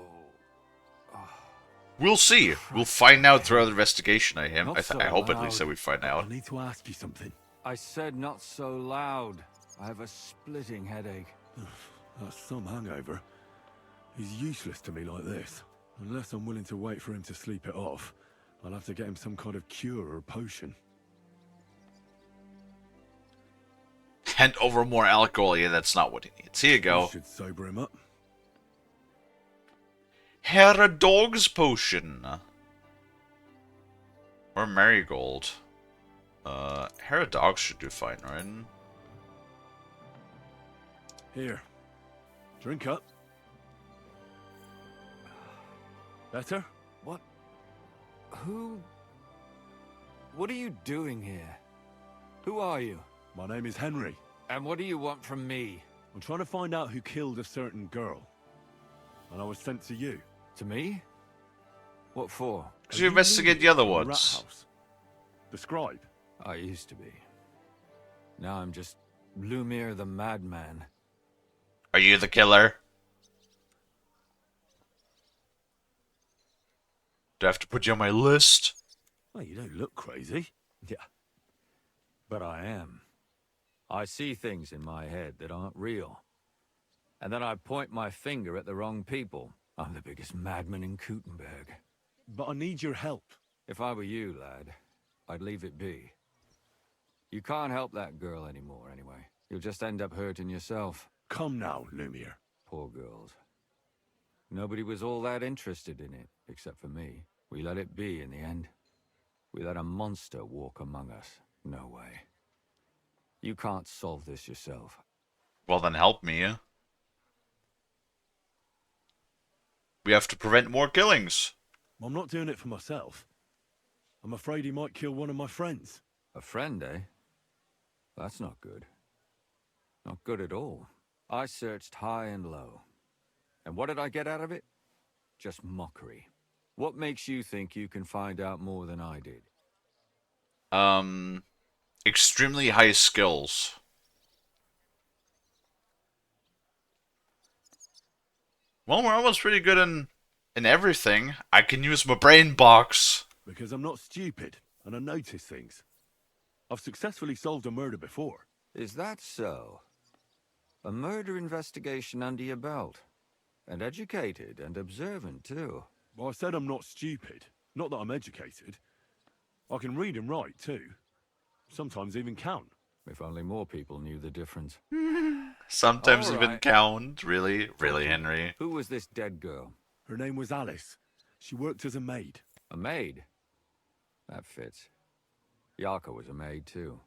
We'll see. We'll find out throughout the investigation. I hope at least that we find I out. need to ask you something. I said not so loud. I have a splitting headache. That's some hangover. He's useless to me like this. Unless I'm willing to wait for him to sleep it off, I'll have to get him some kind of cure or potion. Hand over more alcohol. Yeah, that's not what he needs. Here you go. Should sober him up. Hair a dog's potion. Or marigold. Hair a dog should do fine, right? Here. Drink up. Better? What? Who? What are you doing here? Who are you? My name is Henry. And what do you want from me? I'm trying to find out who killed a certain girl. And I was sent to you. To me? What for? Because you investigate the other Rat ones. house. The scribe. I used to be. Now I'm just Lumiere the madman. Are you the killer? Do I have to put you on my list? Oh, you don't look crazy. Yeah. But I am. I see things in my head that aren't real. And then I point my finger at the wrong people. I'm the biggest madman in Kuttenberg. But I need your help. If I were you, lad, I'd leave it be. You can't help that girl anymore, anyway. You'll just end up hurting yourself. Come now, Lumiere. Poor girls. Nobody was all that interested in it, except for me. We let it be in the end. We let a monster walk among us. No way. You can't solve this yourself. Well, then help me. We have to prevent more killings. I'm not doing it for myself. I'm afraid he might kill one of my friends. A friend, eh? That's not good. Not good at all. I searched high and low. And what did I get out of it? Just mockery. What makes you think you can find out more than I did? Extremely high skills. Well, we're almost pretty good in everything. I can use my brain box. Because I'm not stupid, and I notice things. I've successfully solved a murder before. Is that so? A murder investigation under your belt. And educated and observant, too. Well, I said I'm not stupid. Not that I'm educated. I can read and write, too. Sometimes even count. If only more people knew the difference. Sometimes All even right. count. Really? Really, Henry? Who was this dead girl? Her name was Alice. She worked as a maid. A maid? That fits. Yarka was a maid too,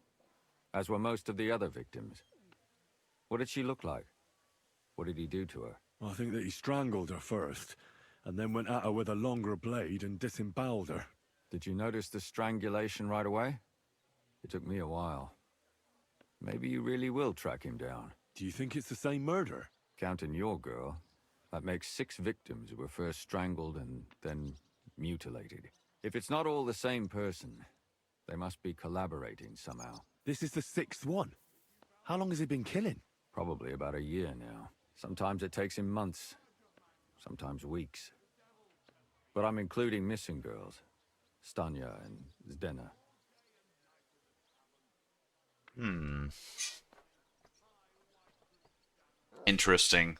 as were most of the other victims. What did she look like? What did he do to her? I think that he strangled her first, and then went at her with a longer blade and disemboweled her. Did you notice the strangulation right away? It took me a while. Maybe you really will track him down. Do you think it's the same murder? Counting your girl, that makes 6 victims who were first strangled and then mutilated. If it's not all the same person, they must be collaborating somehow. This is the 6th one. How long has he been killing? Probably about a year now. Sometimes it takes him months, sometimes weeks. But I'm including missing girls, Stanya and Zdena. Interesting.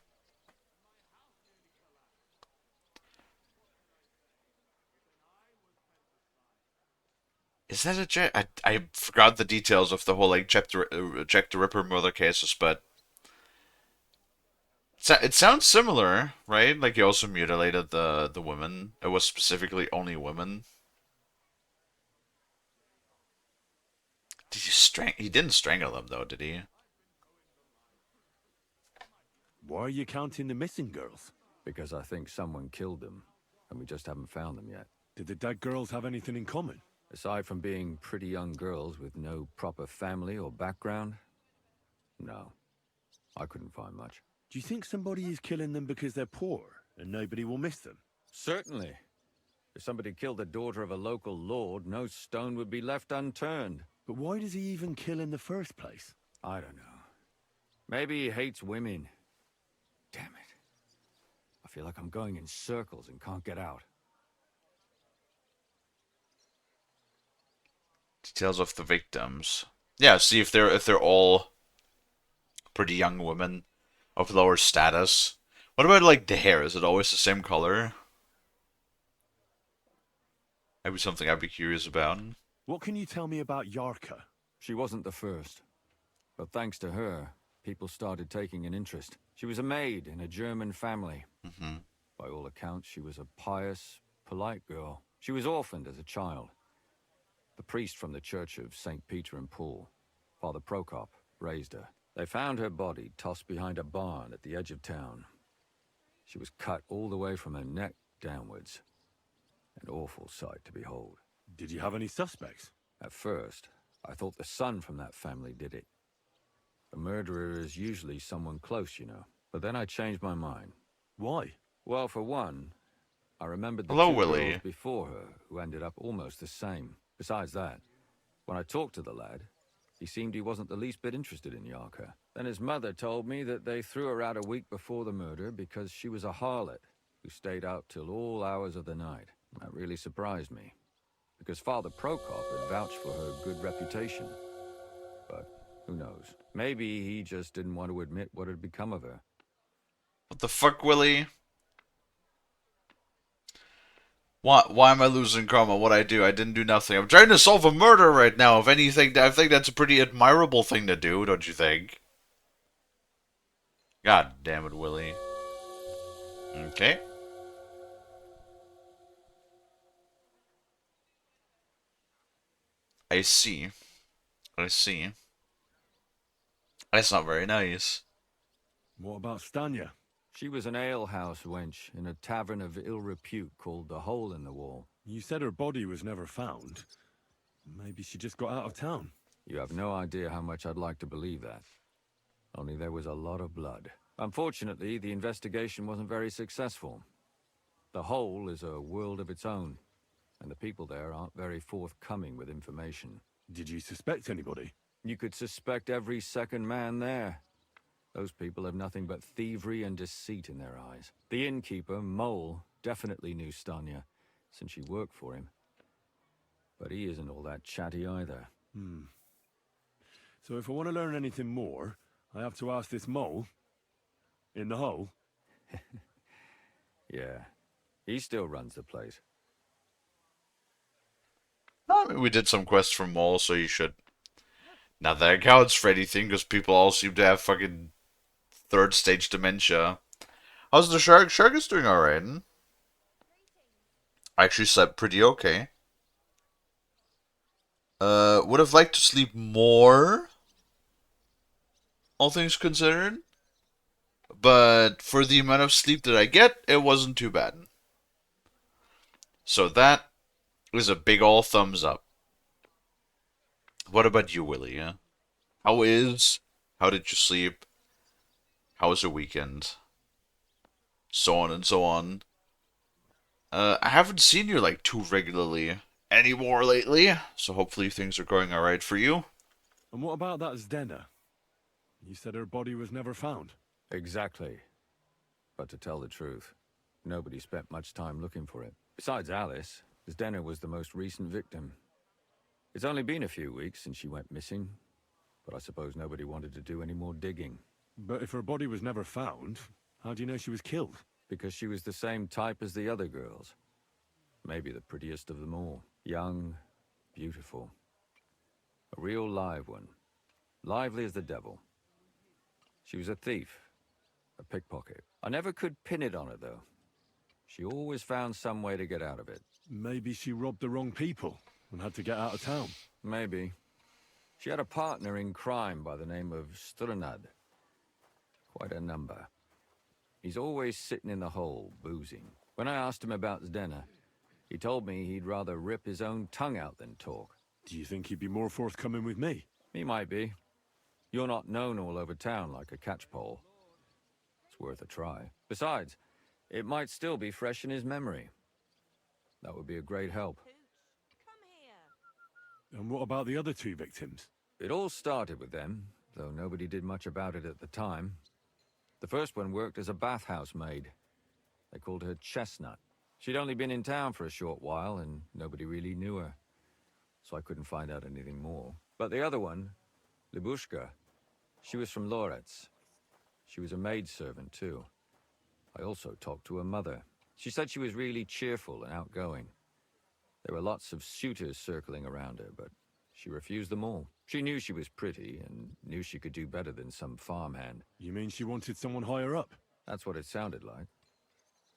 Is that a Jack? I forgot the details of the whole like Jack the Ripper murder cases, but it sounds similar, right? Like he also mutilated the women. It was specifically only women. Did he He didn't strangle them though, did he? Why are you counting the missing girls? Because I think someone killed them, and we just haven't found them yet. Did the dead girls have anything in common? Aside from being pretty young girls with no proper family or background, no. I couldn't find much. Do you think somebody is killing them because they're poor and nobody will miss them? Certainly. If somebody killed the daughter of a local lord, no stone would be left unturned. But why does he even kill in the first place? I don't know. Maybe he hates women. Damn it. I feel like I'm going in circles and can't get out. Details of the victims. Yeah, see if they're all pretty young women of lower status. What about like the hair? Is it always the same color? Maybe something I'd be curious about. What can you tell me about Yarka? She wasn't the first. But thanks to her, people started taking an interest. She was a maid in a German family. By all accounts, she was a pious, polite girl. She was orphaned as a child. The priest from the Church of St. Peter and Paul, Father Prokop, raised her. They found her body tossed behind a barn at the edge of town. She was cut all the way from her neck downwards. An awful sight to behold. Did you have any suspects? At first, I thought the son from that family did it. A murderer is usually someone close, you know. But then I changed my mind. Why? Well, for one, I remembered the Hello, two Willie. girls before her who ended up almost the same. Besides that, when I talked to the lad, he seemed he wasn't the least bit interested in Yarka. Then his mother told me that they threw her out a week before the murder because she was a harlot who stayed out till all hours of the night. That really surprised me, because Father Prokop had vouched for her good reputation. But who knows? Maybe he just didn't want to admit what had become of her. What the fuck, Willie? Why am I losing karma? What I do? I didn't do nothing. I'm trying to solve a murder right now. If anything, I think that's a pretty admirable thing to do, don't you think? God damn it, Willie. Okay. I see. I see. That's not very nice. What about Stanya? She was an alehouse wench in a tavern of ill repute called the Hole in the Wall. You said her body was never found. Maybe she just got out of town. You have no idea how much I'd like to believe that. Only there was a lot of blood. Unfortunately, the investigation wasn't very successful. The Hole is a world of its own, and the people there aren't very forthcoming with information. Did you suspect anybody? You could suspect every second man there. Those people have nothing but thievery and deceit in their eyes. The innkeeper, Mole, definitely knew Stanya, since she worked for him. But he isn't all that chatty either. So if I want to learn anything more, I have to ask this mole in the hole. Yeah, he still runs the place. I mean, we did some quests from Mole, so you should. Not that it counts for anything, because people all seem to have fucking third stage dementia. How's the shark? Shark is doing alright. I actually slept pretty okay. Would have liked to sleep more, all things considered. But for the amount of sleep that I get, it wasn't too bad. So that is a big ol' thumbs up. What about you, Willie? Yeah? How is? How did you sleep? How was your weekend? So on and so on. I haven't seen you like too regularly anymore lately, so hopefully things are going alright for you. And what about that Zdena? You said her body was never found. Exactly. But to tell the truth, nobody spent much time looking for it. Besides Alice, Zdena was the most recent victim. It's only been a few weeks since she went missing, but I suppose nobody wanted to do any more digging. But if her body was never found, how do you know she was killed? Because she was the same type as the other girls. Maybe the prettiest of them all. Young, beautiful. A real live one. Lively as the devil. She was a thief. A pickpocket. I never could pin it on her, though. She always found some way to get out of it. Maybe she robbed the wrong people and had to get out of town. Maybe. She had a partner in crime by the name of Strunad. Quite a number. He's always sitting in the hole, boozing. When I asked him about Zdena, he told me he'd rather rip his own tongue out than talk. Do you think he'd be more forthcoming with me? He might be. You're not known all over town like a catchpole. It's worth a try. Besides, it might still be fresh in his memory. That would be a great help. And what about the other two victims? It all started with them, though nobody did much about it at the time. The first one worked as a bathhouse maid. They called her Chestnut. She'd only been in town for a short while, and nobody really knew her. So I couldn't find out anything more. But the other one, Libushka, she was from Loretz. She was a maidservant, too. I also talked to her mother. She said she was really cheerful and outgoing. There were lots of suitors circling around her, but she refused them all. She knew she was pretty and knew she could do better than some farmhand. You mean she wanted someone higher up? That's what it sounded like.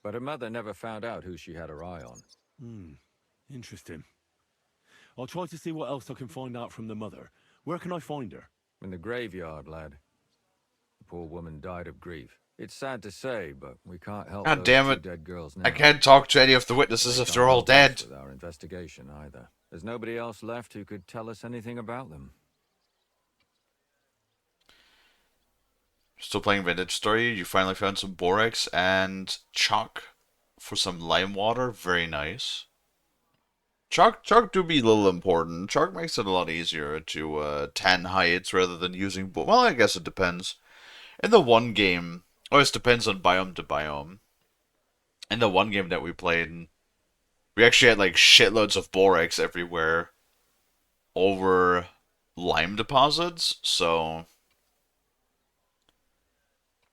But her mother never found out who she had her eye on. Interesting. I'll try to see what else I can find out from the mother. Where can I find her? In the graveyard, lad. The poor woman died of grief. It's sad to say, but we can't help God those damn two it. dead girls now. I can't talk to any of the witnesses if They they're can't all help us dead. with our investigation either. There's nobody else left who could tell us anything about them. Still playing Vintage Story. You finally found some borax and chalk for some lime water. Very nice. Chalk do be a little important. Chalk makes it a lot easier to tan heights rather than using. Well, I guess it depends. In the one game, always depends on biome to biome. In the one game that we played, we actually had like shitloads of borax everywhere over lime deposits, so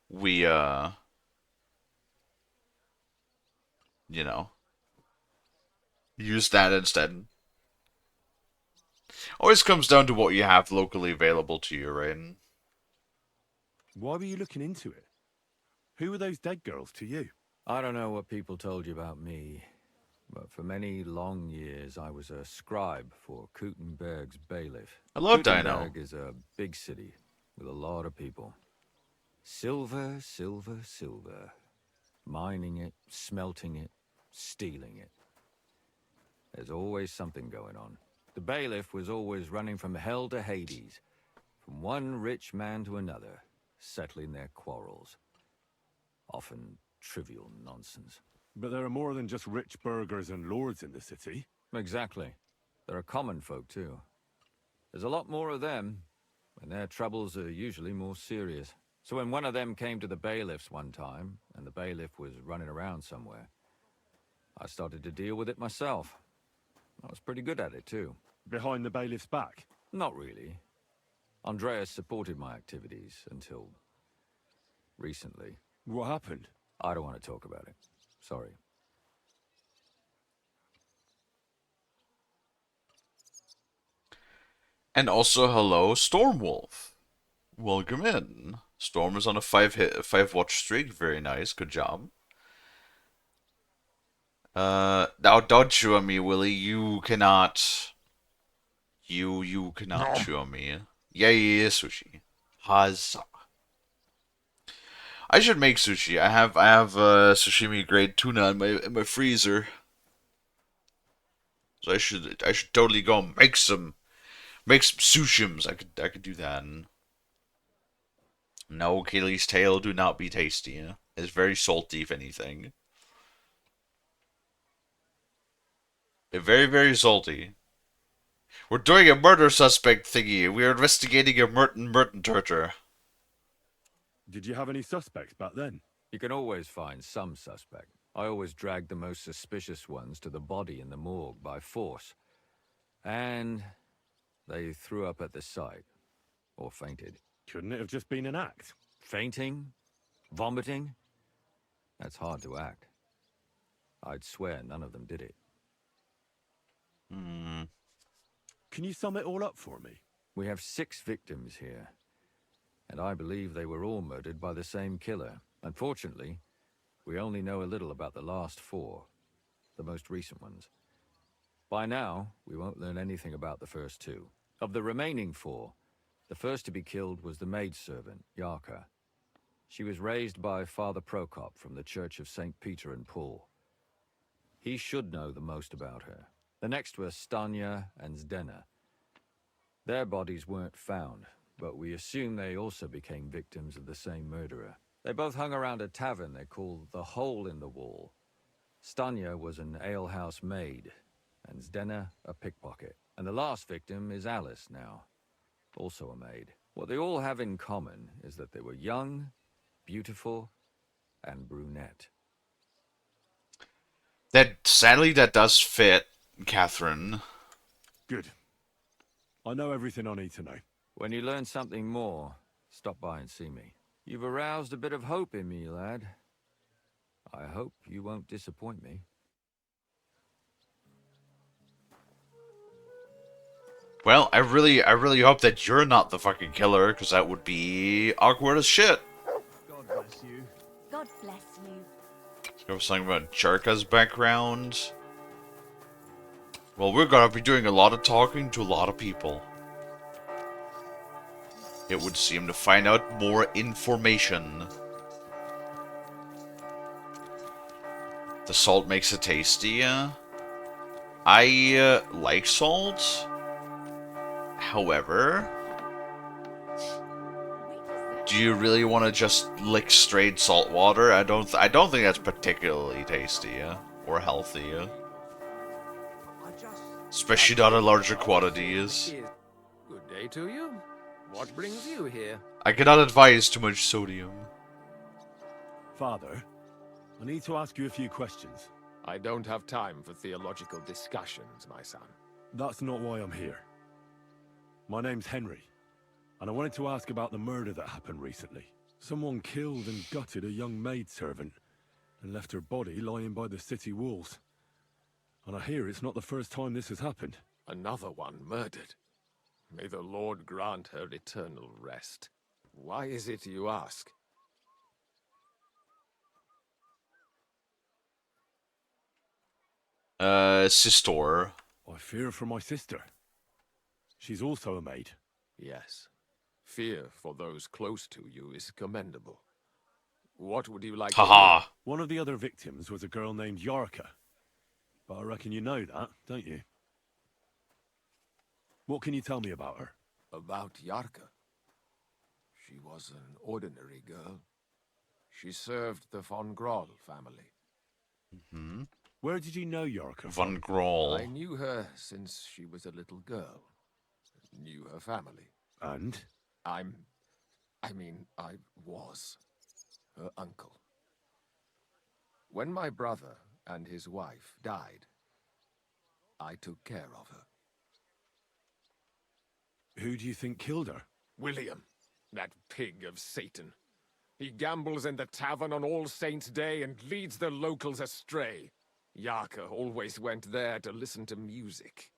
we you know, use that instead. Always comes down to what you have locally available to you, right? Why were you looking into it? Who were those dead girls to you? I don't know what people told you about me, but for many long years I was a scribe for Kuttenberg's bailiff. Hello, Dino. Kuttenberg is a big city with a lot of people. Silver, silver, silver. Mining it, smelting it, stealing it. There's always something going on. The bailiff was always running from hell to Hades, from one rich man to another, settling their quarrels. Often trivial nonsense. But there are more than just rich burghers and lords in the city. Exactly. There are common folk, too. There's a lot more of them, and their troubles are usually more serious. So when one of them came to the bailiff's one time, and the bailiff was running around somewhere, I started to deal with it myself. I was pretty good at it, too. Behind the bailiff's back. Not really. Andreas supported my activities until recently. What happened? I don't want to talk about it. Sorry. And also, hello, Stormwolf. Welcome in. Storm is on a 5 watch streak. Very nice. Good job. Now don't chew on me, Willie. You cannot. You cannot chew on me. Yeah, sushi. Huzzah. I should make sushi. I have sashimi grade tuna in my freezer. So I should totally go make some sushims. I could do that. No, Kalie's tail do not be tasty. It's very salty, if anything. Very, very salty. We're doing a murder suspect thingy. We're investigating a Merton Turter. Did you have any suspects back then? You can always find some suspect. I always dragged the most suspicious ones to the body in the morgue by force. And they threw up at the sight. Or fainted. Couldn't it have just been an act? Fainting? Vomiting? That's hard to act. I'd swear none of them did it. Can you sum it all up for me? We have 6 victims here. And I believe they were all murdered by the same killer. Unfortunately, we only know a little about the last 4. The most recent ones. By now, we won't learn anything about the first 2. Of the remaining 4, the first to be killed was the maidservant, Yarka. She was raised by Father Prokop from the Church of St. Peter and Paul. He should know the most about her. The next were Stanya and Zdena. Their bodies weren't found, but we assume they also became victims of the same murderer. They both hung around a tavern they called the Hole in the Wall. Stanya was an alehouse maid, and Zdena a pickpocket. And the last victim is Alice now, also a maid. What they all have in common is that they were young, beautiful, and brunette. Sadly, that does fit, Catherine. Good. I know everything I need to know. When you learn something more, stop by and see me. You've aroused a bit of hope in me, lad. I hope you won't disappoint me. Well, I really hope that you're not the fucking killer, because that would be awkward as shit. God bless you. God bless you. There was something about Jarka's background. Well, we're gonna be doing a lot of talking to a lot of people. It would seem to find out more information. The salt makes it tasty. I like salt. However, do you really want to just lick straight salt water? I don't think that's particularly tasty or healthy. Especially not in larger quantities. Good day to you. What brings you here? I cannot advise too much sodium. Father, I need to ask you a few questions. I don't have time for theological discussions, my son. That's not why I'm here. My name's Henry, and I wanted to ask about the murder that happened recently. Someone killed and gutted a young maidservant and left her body lying by the city walls. And I hear it's not the first time this has happened. Another one murdered. May the Lord grant her eternal rest. Why is it you ask? Sistor. I fear for my sister. She's also a maid. Yes. Fear for those close to you is commendable. What would you like to Haha. One of the other victims was a girl named Yarka. But I reckon you know that, don't you? What can you tell me about her? hear? About Yarka? She was an ordinary girl. She served the von Groll family. Where did you know Yarka Von from? Groll. I knew her since she was a little girl. Knew her family. And? I was her uncle. When my brother and his wife died, I took care of her. Who do you think killed her? William, that pig of Satan. He gambles in the tavern on All Saints' Day and leads the locals astray. Yarka always went there to listen to music.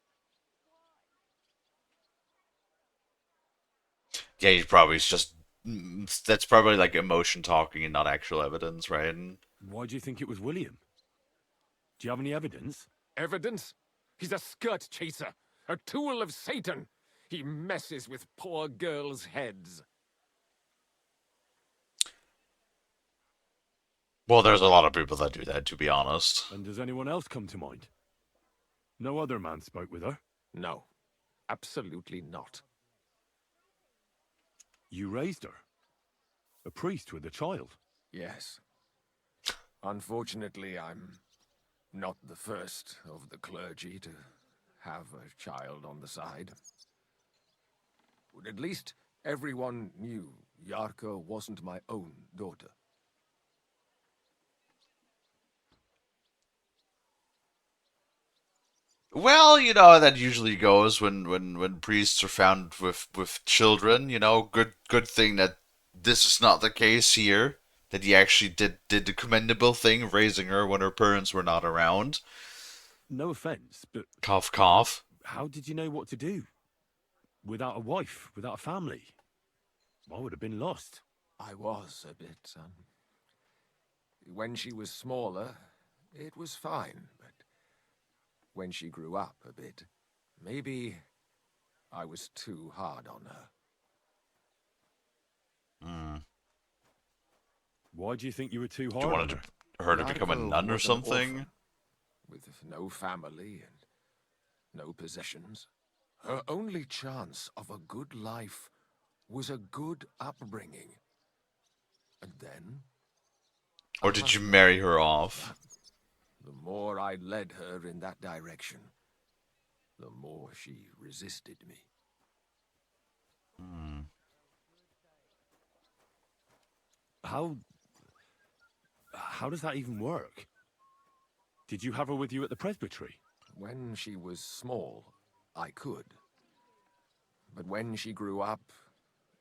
Yeah, he probably is just. That's probably like emotion talking and not actual evidence, right? Why do you think it was William? Do you have any evidence? Evidence? He's a skirt chaser, a tool of Satan. He messes with poor girls' heads. Well, there's a lot of people that do that, to be honest. And does anyone else come to mind? No other man spoke with her? No, absolutely not. You raised her? A priest with a child? Yes. Unfortunately, I'm not the first of the clergy to have a child on the side. But at least everyone knew Yarka wasn't my own daughter. Well, you know how that usually goes when priests are found with children. You know, good thing that this is not the case here. That he actually did the commendable thing, raising her when her parents were not around. No offense, but Cough, cough. how did you know what to do? Without a wife, without a family? I would have been lost. I was a bit, when she was smaller, it was fine, but when she grew up a bit, maybe I was too hard on her. Why do you think you were too You hard on wanted her? her to become a Yarko nun or was an something? orphan, with no family and no possessions. Her only chance of a good life was a good upbringing. And then, Or did you marry her off? the more I led her in that direction, the more she resisted me. How does that even work? Did you have her with you at the presbytery? When she was small, I could. But when she grew up,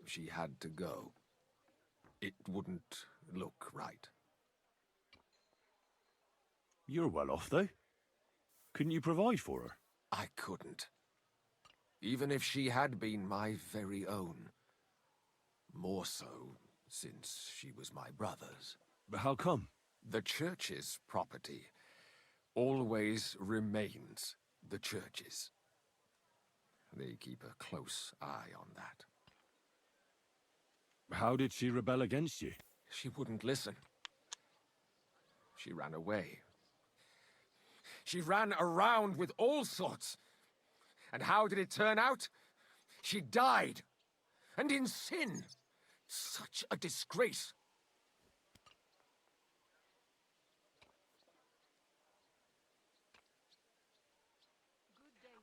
she had to go. It wouldn't look right. You're well off, though. Couldn't you provide for her? I couldn't. Even if she had been my very own. More so, since she was my brother's. But how come? The church's property always remains the church's. They keep a close eye on that. How did she rebel against you? She wouldn't listen. She ran away. She ran around with all sorts. And how did it turn out? She died. And in sin. Such a disgrace.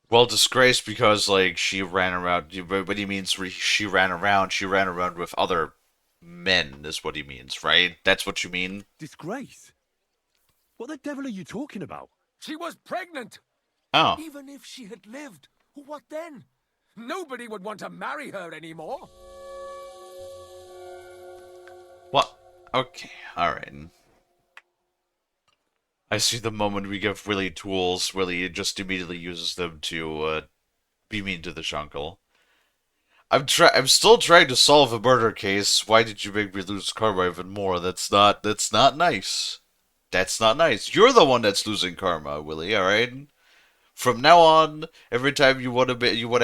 Well, disgraced because like she ran around. What he means, she ran around. She ran around with other men, is what he means, right? That's what you mean. Disgrace? What the devil are you talking about? She was pregnant. Oh, Even if she had lived, what then? Nobody would want to marry her anymore. what? Okay, all right. I see the moment we give Willie tools, Willie just immediately uses them to be mean to the Shunkel. I'm still trying to solve a murder case. Why did you make me lose karma even more? That's not nice. That's not nice. You're the one that's losing karma, Willie, alright? From now on, every time you wanna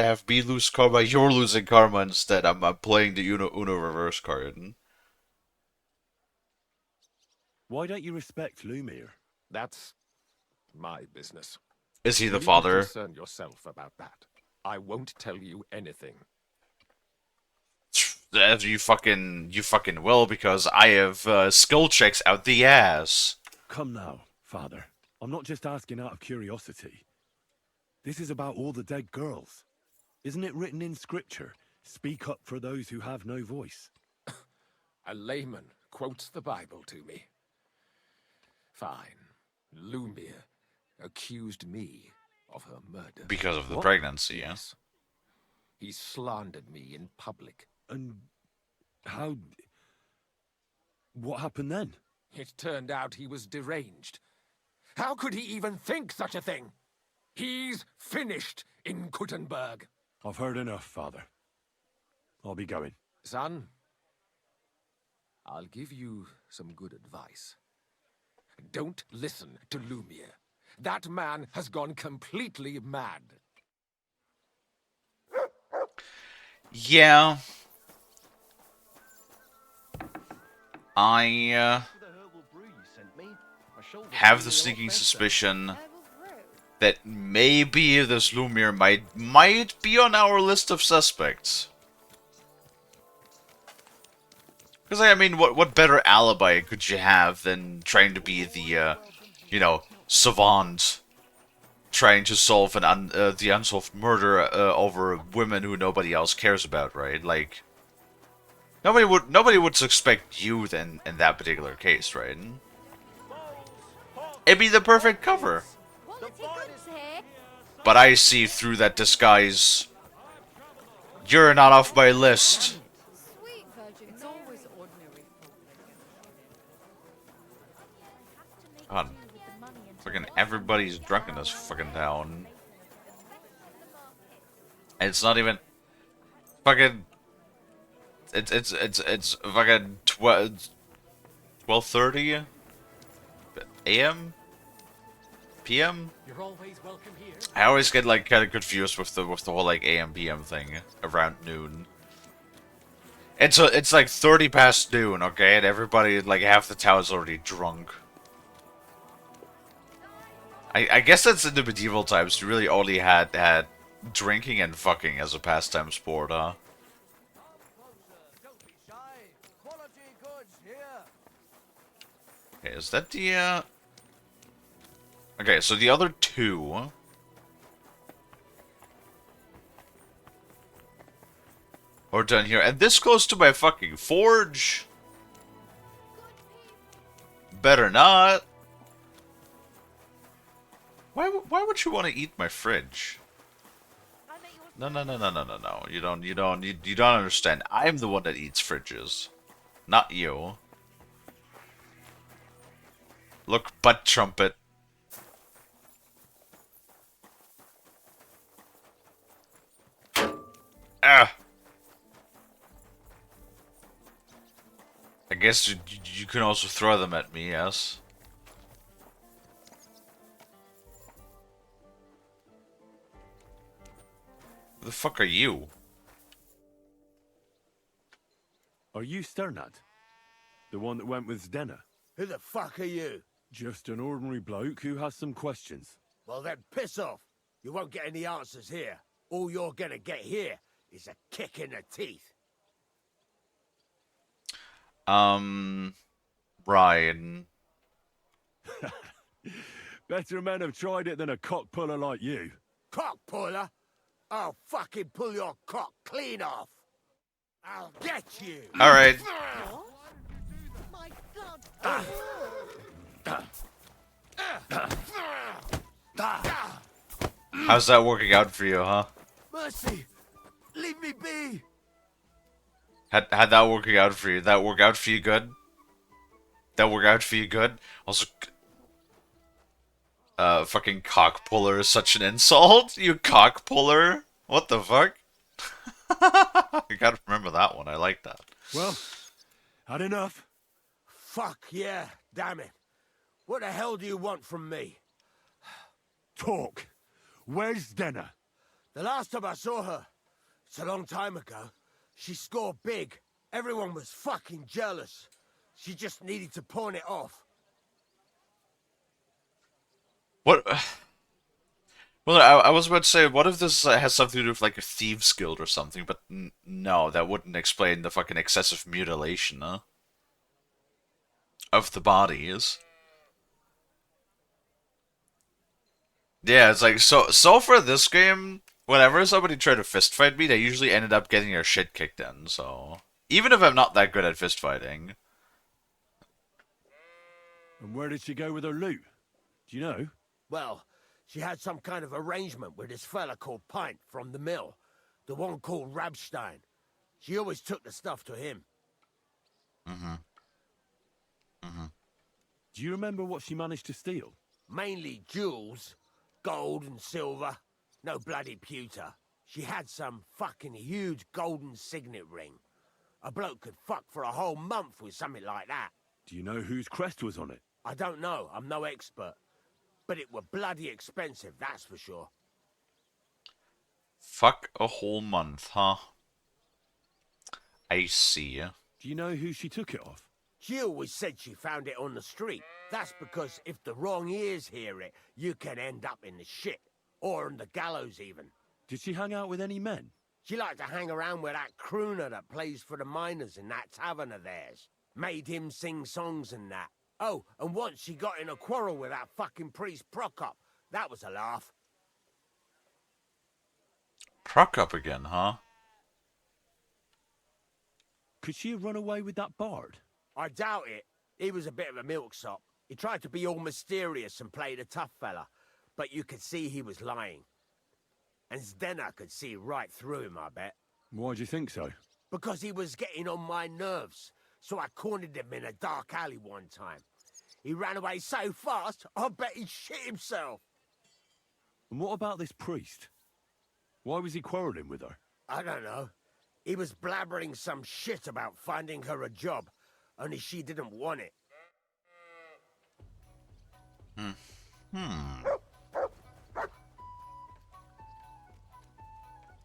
have me lose karma, you're losing karma instead. I'm playing the Uno reverse card. Why don't you respect Lumir? That's my business. Is he You the needn't father? concern yourself about that. I won't tell you anything. You fucking will, because I have skill checks out the ass. Come now, Father. I'm not just asking out of curiosity. This is about all the dead girls. Isn't it written in scripture? Speak up for those who have no voice. A layman quotes the Bible to me. Fine. Lumir accused me of her murder. Because of the What? pregnancy, yeah? Yes. He slandered me in public. And how... What happened then? It turned out he was deranged. How could he even think such a thing? He's finished in Kuttenberg. I've heard enough, Father. I'll be going. Son, I'll give you some good advice. Don't listen to Lumiere. That man has gone completely mad. Yeah. I have the sneaking suspicion that maybe this Lumiere might be on our list of suspects. Because, I mean, what better alibi could you have than trying to be the, you know, savant trying to solve the unsolved murder over women who nobody else cares about, right? Like, nobody would suspect you in that particular case, right? It'd be the perfect cover. But I see through that disguise. You're not off my list. God, fucking everybody's drunk in this fucking town. And it's not even fucking. It's fucking 12:30 a.m. p.m. You're always welcome here. I always get like kind of confused with the whole like a.m. p.m. thing around noon. It's like 30 past noon, okay, and everybody, like half the town's already drunk. I guess that's in the medieval times. You really only had drinking and fucking as a pastime sport, huh? Okay, is that the Okay, so the other two are done here, and this close to my fucking forge. Better not. Why would you want to eat my fridge? No. You don't understand. I'm the one that eats fridges, not you. Look, butt trumpet. Ah. I guess you can also throw them at me, yes. Who the fuck are you? Are you Sternad? The one that went with Zdenna? Who the fuck are you? Just an ordinary bloke who has some questions. Well then, piss off. You won't get any answers here. All you're gonna get here is a kick in the teeth. Ryan. Better men have tried it than a cock puller like you. Cock puller? I'll fucking pull your cock clean off. I'll get you. All right. My God. How's that working out for you, huh? Mercy, leave me be. Had that working out for you? That work out for you good? That work out for you good? Also, fucking cock puller is such an insult. You cock puller. What the fuck? You gotta remember that one. I like that. Well, had enough. Fuck yeah, damn it. What the hell do you want from me? Talk. Where's Zdenna? The last time I saw her, it's a long time ago, she scored big. Everyone was fucking jealous. She just needed to pawn it off. What? Well, I was about to say, what if this has something to do with like a thieves guild or something? But no, that wouldn't explain the fucking excessive mutilation, huh? Of the bodies. Yeah, it's like so for this game, whenever somebody tried to fist fight me, they usually ended up getting their shit kicked in. So even if I'm not that good at fist fighting. And where did she go with her loot? Do you know? Well, she had some kind of arrangement with this fella called Pint from the mill. The one called Rabstein. She always took the stuff to him. Do you remember what she managed to steal? Mainly jewels. Gold and silver. No bloody pewter. She had some fucking huge golden signet ring. A bloke could fuck for a whole month with something like that. Do you know whose crest was on it? I don't know, I'm no expert. But it were bloody expensive, that's for sure. Fuck a whole month, huh? I see. Do you know who she took it off? She always said she found it on the street. That's because if the wrong ears hear it, you can end up in the shit. Or on the gallows even. Did she hang out with any men? She liked to hang around with that crooner that plays for the miners in that tavern of theirs. Made him sing songs and that. Oh, and once she got in a quarrel with that fucking priest Prokop. That was a laugh. Prokop again, huh? Could she have run away with that bard? I doubt it. He was a bit of a milksop. He tried to be all mysterious and play the tough fella, but you could see he was lying. And Zdenna could see right through him, I bet. Why do you think so? Because he was getting on my nerves, so I cornered him in a dark alley one time. He ran away so fast, I bet he shit himself. And what about this priest? Why was he quarrelling with her? I don't know. He was blabbering some shit about finding her a job, only she didn't want it.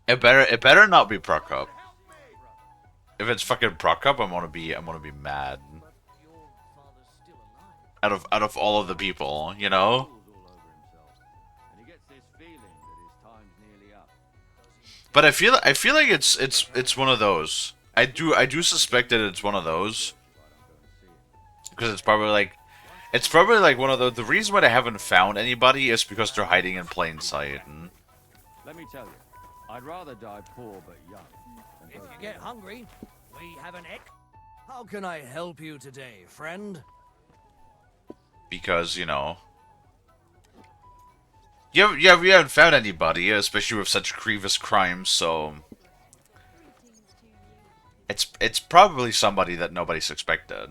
It better not be Prokop. If it's fucking Prokop, I'm gonna be mad. Out of all of the people, you know? But I feel like it's one of those. I do suspect that it's one of those. Because it's probably like one of the reason why they haven't found anybody is because they're hiding in plain sight. And Let me tell you, I'd rather die poor but young. If you get hungry, we have an egg. How can I help you today, friend? because, you know, you haven't found anybody, especially with such grievous crimes, so it's probably somebody that nobody's expected.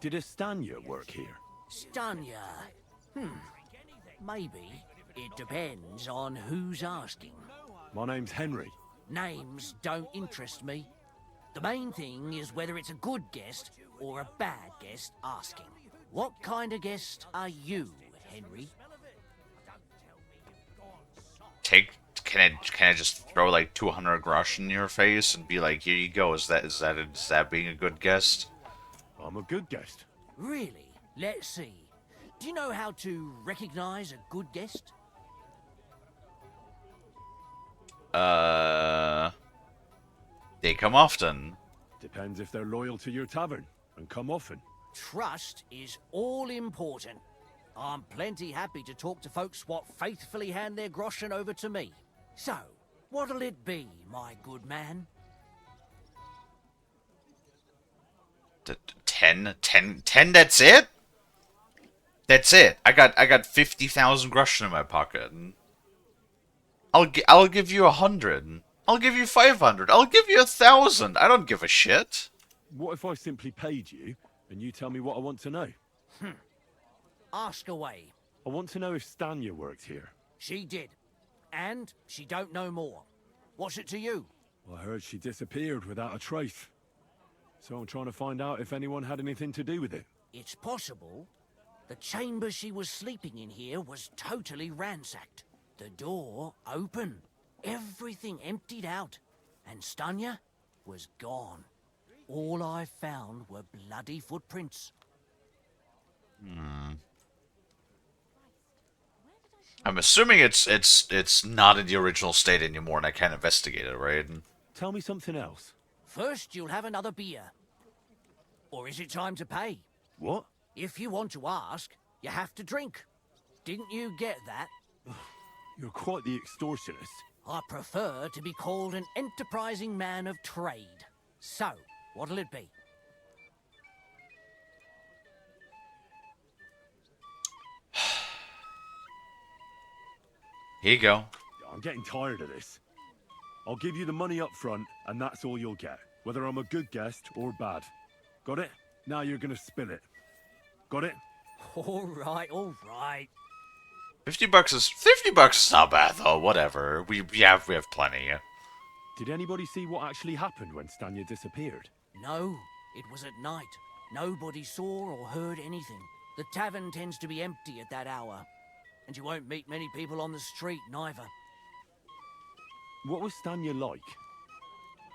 Did Estanya work here? Stanya. Maybe. It depends on who's asking. My name's Henry. Names don't interest me. The main thing is whether it's a good guest or a bad guest asking. What kind of guest are you, Henry? Can I just throw like 200 grosh in your face and be like, here you go? Is that being a good guest? I'm a good guest. Really? Let's see. Do you know how to recognize a good guest? They come often. Depends if they're loyal to your tavern and come often. Trust is all important. I'm plenty happy to talk to folks what faithfully hand their groschen over to me. So, what'll it be, my good man? 10, that's it? That's it. I got 50,000 groschen in my pocket. I'll give you 100. I'll give you 500. I'll give you 1,000. I don't give a shit. What if I simply paid you and you tell me what I want to know? Ask away. I want to know if Stanya worked here. She did. And she don't know more. What's it to you? I heard she disappeared without a trace. So I'm trying to find out if anyone had anything to do with it. It's possible. The chamber she was sleeping in here was totally ransacked. The door open. Everything emptied out. And Stanya was gone. All I found were bloody footprints. I'm assuming it's not in the original state anymore, and I can't investigate it, right? Tell me something else. First, you'll have another beer. Or is it time to pay? What? If you want to ask, you have to drink. Didn't you get that? You're quite the extortionist. I prefer to be called an enterprising man of trade. So, what'll it be? Here you go. I'm getting tired of this. I'll give you the money up front, and that's all you'll get. Whether I'm a good guest or bad. Got it? Now you're gonna spill it. Got it? All right, all right. $50 is not bad though. Whatever. We have plenty. Did anybody see what actually happened when Stanya disappeared? No, it was at night. Nobody saw or heard anything. The tavern tends to be empty at that hour. And you won't meet many people on the street, neither. What was Stanya like?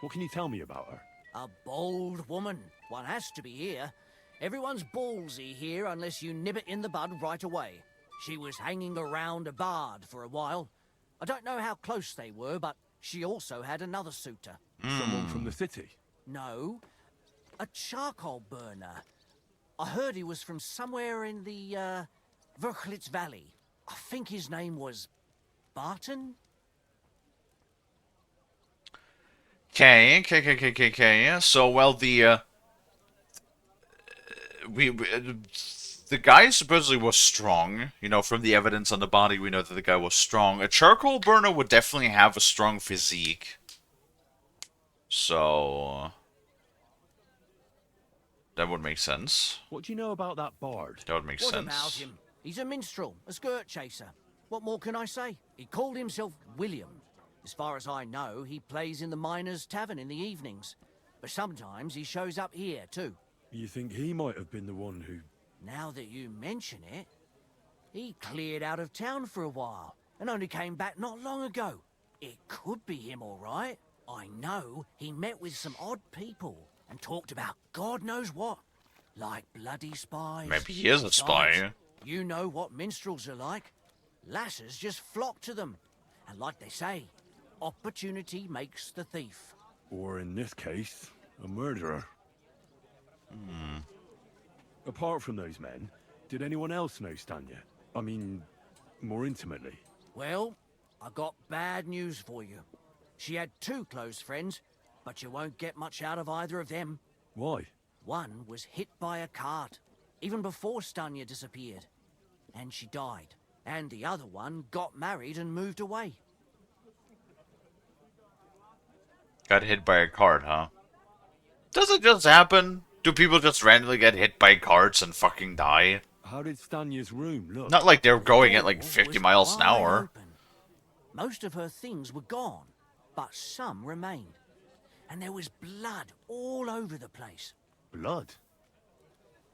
What can you tell me about her? A bold woman. One has to be here. Everyone's ballsy here unless you nib it in the bud right away. She was hanging around a bard for a while. I don't know how close they were, but she also had another suitor. Someone from the city? No, a charcoal burner. I heard he was from somewhere in the, Verchlitz Valley. I think his name was Barton? Okay. So, well, the guy supposedly was strong. You know, from the evidence on the body, we know that the guy was strong. A charcoal burner would definitely have a strong physique. So that would make sense. What do you know about that bard? That would make What sense. about him? He's a minstrel, a skirt chaser. What more can I say? He called himself William. As far as I know, he plays in the Miners' Tavern in the evenings. But sometimes he shows up here, too. You think he might have been the one who... Now that you mention it, he cleared out of town for a while and only came back not long ago. It could be him, all right. I know he met with some odd people and talked about God knows what. Like bloody spies. Maybe he is a spy. Besides, you know what minstrels are like. Lasses just flock to them. And like they say, opportunity makes the thief. Or in this case, a murderer. Apart from those men, did anyone else know Stanya? I mean, more intimately. Well, I got bad news for you. She had two close friends, but you won't get much out of either of them. Why? One was hit by a cart, even before Stanya disappeared. And she died. And the other one got married and moved away. Got hit by a cart, huh? Does it just happen? Do people just randomly get hit by carts and fucking die? How did Stanya's room look? Not like they're going at like Door 50 was miles an wide hour. open. Most of her things were gone, but some remained. And there was blood all over the place. Blood?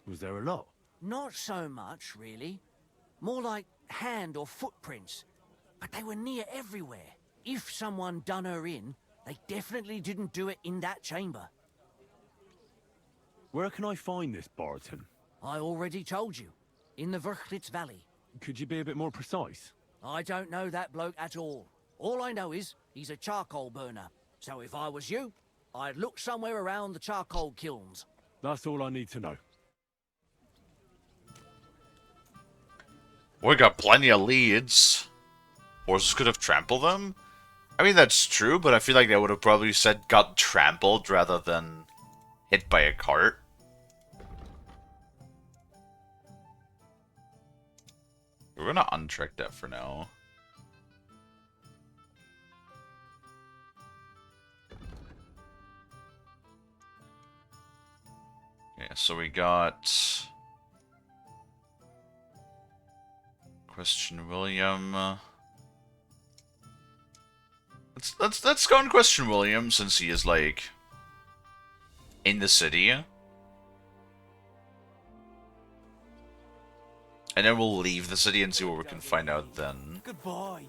Was there a lot? Not so much, really. More like hand or footprints. But they were near everywhere. If someone done her in, they definitely didn't do it in that chamber. Where can I find this Barton? I already told you. In the Verchlitz Valley. Could you be a bit more precise? I don't know that bloke at all. All I know is he's a charcoal burner. So if I was you, I'd look somewhere around the charcoal kilns. That's all I need to know. We got plenty of leads. Horses could have trampled them? I mean, that's true, but I feel like they would have probably said got trampled rather than hit by a cart. We're gonna untrack that for now. Yeah, so we got... Question William. Let's go and question William since he is like in the city. And then we'll leave the city and see what we can find out then. Goodbye.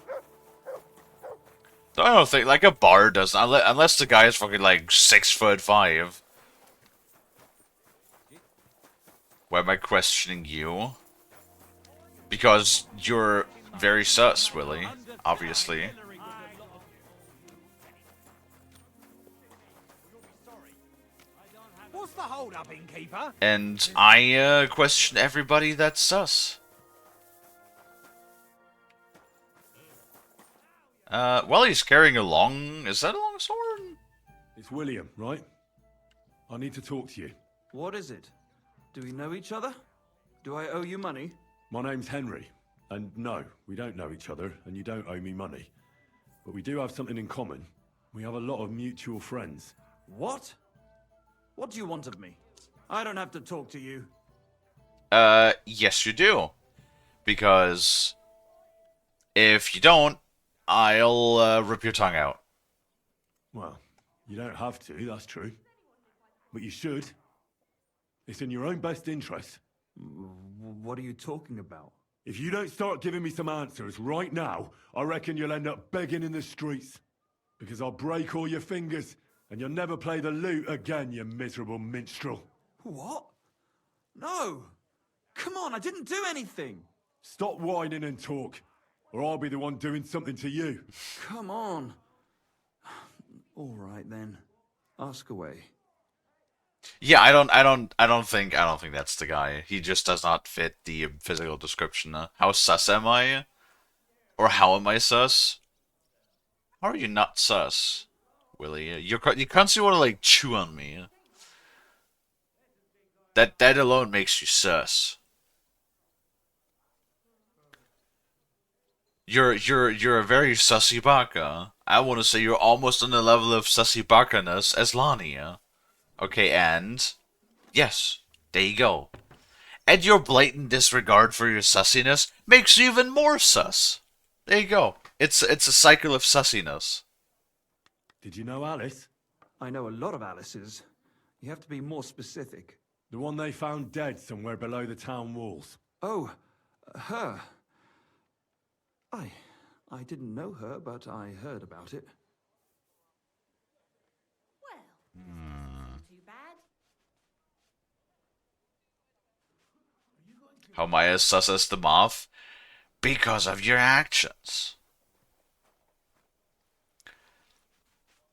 I don't think like a bar doesn't unless the guy is fucking like 6'5". Why am I questioning you? Because you're very sus, Willie, obviously. What's the hold up, innkeeper? And I question everybody that's sus. Well, he's carrying a long... Is that a long sword? It's William, right? I need to talk to you. What is it? Do we know each other? Do I owe you money? My name's Henry. And no, we don't know each other, and you don't owe me money. But we do have something in common. We have a lot of mutual friends. What? What do you want of me? I don't have to talk to you. Yes you do. Because If you don't, I'll rip your tongue out. Well, you don't have to, that's true. But you should. It's in your own best interest. What are you talking about? If you don't start giving me some answers right now, I reckon you'll end up begging in the streets. Because I'll break all your fingers, and you'll never play the lute again, you miserable minstrel. What? No! Come on, I didn't do anything! Stop whining and talk, or I'll be the one doing something to you. Come on. All right then. Ask away. Yeah, I don't think that's the guy. He just does not fit the physical description. How sus am I? Or how am I sus? How are you not sus, Willie? You constantly want to like chew on me. That alone makes you sus. You're a very sussy baka. I want to say you're almost on the level of sussy baka-ness as Lonnie. Okay, and yes, there you go. And your blatant disregard for your sussiness makes you even more sus. There you go. It's a cycle of sussiness. Did you know Alice? I know a lot of Alice's. You have to be more specific. The one they found dead somewhere below the town walls. Oh, her. I didn't know her, but I heard about it. Well, too bad. How am I as sus as the moth? Because of your actions.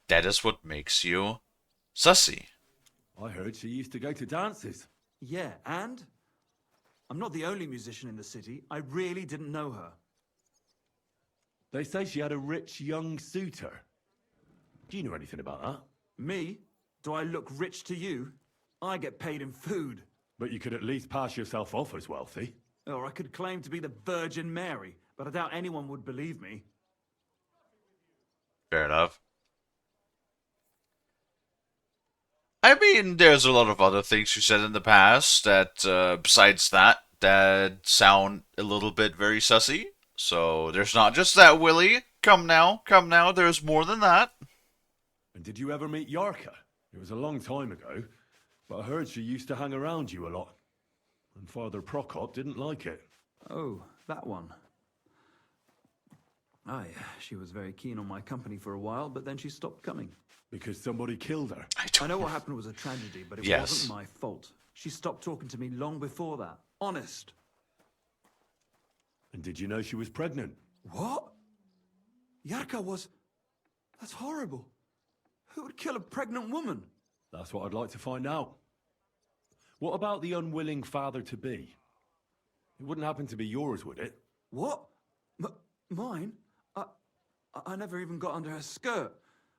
That is what makes you sussy. I heard she used to go to dances. Yeah, and? I'm not the only musician in the city. I really didn't know her. They say she had a rich young suitor. Do you know anything about that? Me? Do I look rich to you? I get paid in food. But you could at least pass yourself off as wealthy. Or I could claim to be the Virgin Mary, but I doubt anyone would believe me. Fair enough. I mean, there's a lot of other things you said in the past that, besides that sound a little bit very sussy. So there's not just that, Willie. Come now, there's more than that. And did you ever meet Yarka? It was a long time ago, but I heard she used to hang around you a lot. And Father Prokop didn't like it. Oh, that one. Aye, she was very keen on my company for a while, but then she stopped coming. Because somebody killed her. I know what happened was a tragedy, but it wasn't my fault. She stopped talking to me long before that. Honest. And did you know she was pregnant? What? Yarka was... That's horrible. Who would kill a pregnant woman? That's what I'd like to find out. What about the unwilling father-to-be? It wouldn't happen to be yours, would it? What? Mine? I never even got under her skirt.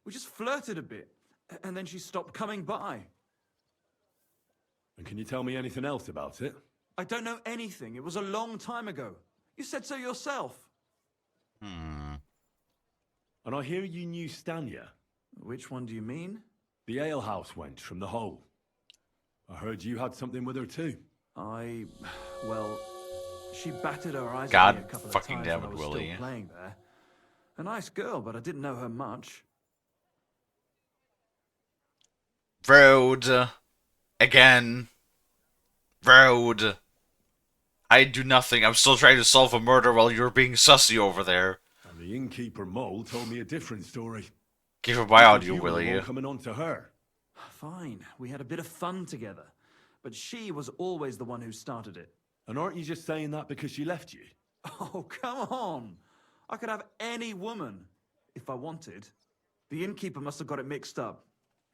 We just flirted a bit, and then she stopped coming by. And can you tell me anything else about it? I don't know anything. It was a long time ago. You said so yourself. And I hear you knew Stanya. Which one do you mean? The alehouse wench from the hole. I heard you had something with her too. Well, she battered her eyes God at me a couple of fucking times damn when I it, was Willie. still playing there. A nice girl, but I didn't know her much. Road. Again. Road. I do nothing. I'm still trying to solve a murder while you're being sussy over there. And the innkeeper Mole told me a different story. Give her my audio, You were the Willie. one coming on to her. Fine, we had a bit of fun together. But she was always the one who started it. And aren't you just saying that because she left you? Oh, come on. I could have any woman, if I wanted. The innkeeper must have got it mixed up.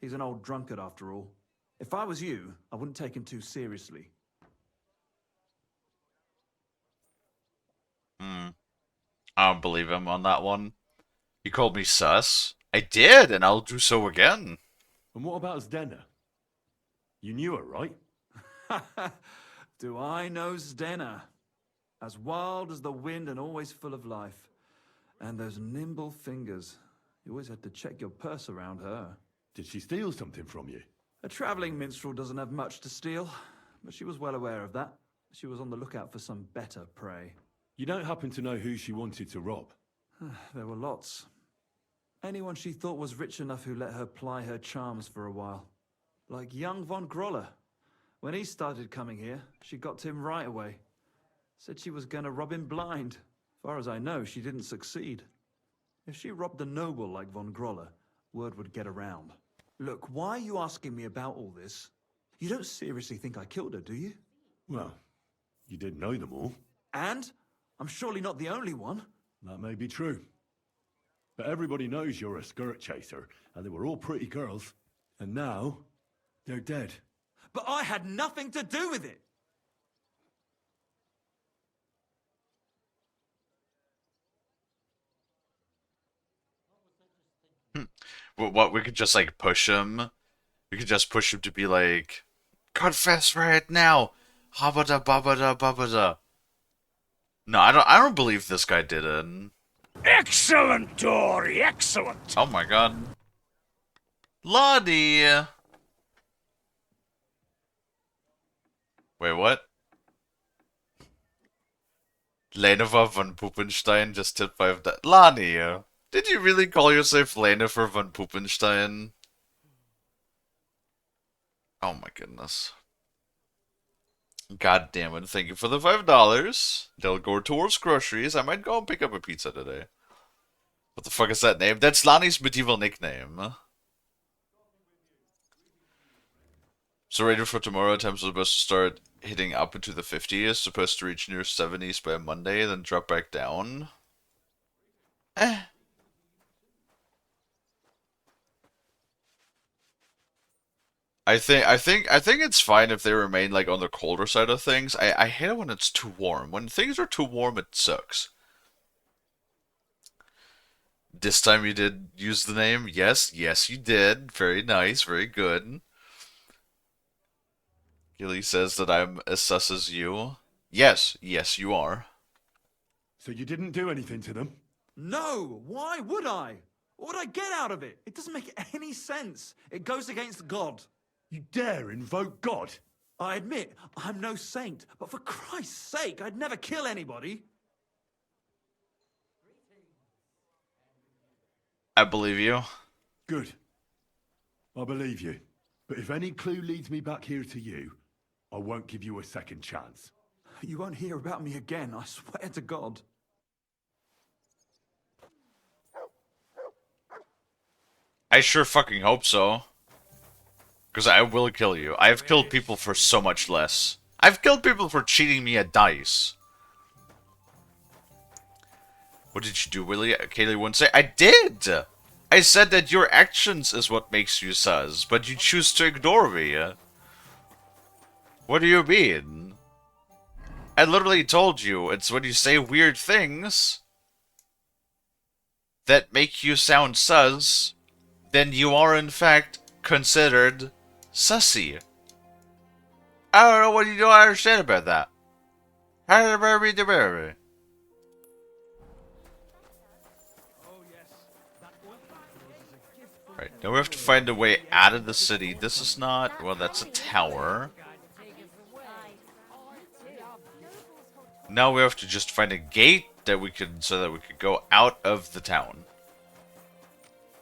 He's an old drunkard, after all. If I was you, I wouldn't take him too seriously. I don't believe him on that one. He called me sus. I did, and I'll do so again. And what about Zdena? You knew her, right? Do I know Zdena? As wild as the wind and always full of life. And those nimble fingers. You always had to check your purse around her. Did she steal something from you? A travelling minstrel doesn't have much to steal, but she was well aware of that. She was on the lookout for some better prey. You don't happen to know who she wanted to rob? There were lots. Anyone she thought was rich enough who let her ply her charms for a while. Like young von Groller. When he started coming here, she got to him right away. Said she was gonna rob him blind. Far as I know, she didn't succeed. If she robbed a noble like von Groller, word would get around. Look, why are you asking me about all this? You don't seriously think I killed her, do you? Well, you did know them all. And? I'm surely not the only one. That may be true. But everybody knows you're a skirt chaser, and they were all pretty girls. And now, they're dead. But I had nothing to do with it! What, we could just, like, push him? We could just push him to be like, confess right now! Habada babada babada. No, I don't believe this guy did it. Excellent, Dory, excellent! Oh my god. Lottie! Wait, what? Lenova von Puppenstein just tipped 5 dollars. Lonnie! Did you really call yourself Lenova von Puppenstein? Oh my goodness. God damn it, thank you for the $5. They'll go towards groceries. I might go and pick up a pizza today. What the fuck is that name? That's Lonnie's medieval nickname. So ready for tomorrow, attempts are supposed to start hitting up into the 50s, supposed to reach near 70s by Monday, then drop back down. I think it's fine if they remain like on the colder side of things. I hate it when it's too warm. When things are too warm, it sucks. This time you did use the name? Yes, yes you did. Very nice, very good. Kalie says that I'm as sus as you. Yes, yes you are. So you didn't do anything to them? No! Why would I? What would I get out of it? It doesn't make any sense. It goes against God. You dare invoke God? I admit, I'm no saint, but for Christ's sake, I'd never kill anybody. I believe you. Good. I believe you. But if any clue leads me back here to you, I won't give you a second chance. You won't hear about me again, I swear to God. I sure fucking hope so. Because I will kill you. I've killed people for so much less. I've killed people for cheating me at dice. What did you do, Willie? Kalie wouldn't say. I did! I said that your actions is what makes you sus, but you choose to ignore me. What do you mean? I literally told you, it's when you say weird things that make you sound sus, then you are in fact considered sussy. I don't know what you don't understand about that. Right, now we have to find a way out of the city. This is not... well, that's a tower. Now we have to just find a gate that we can... so that we could go out of the town.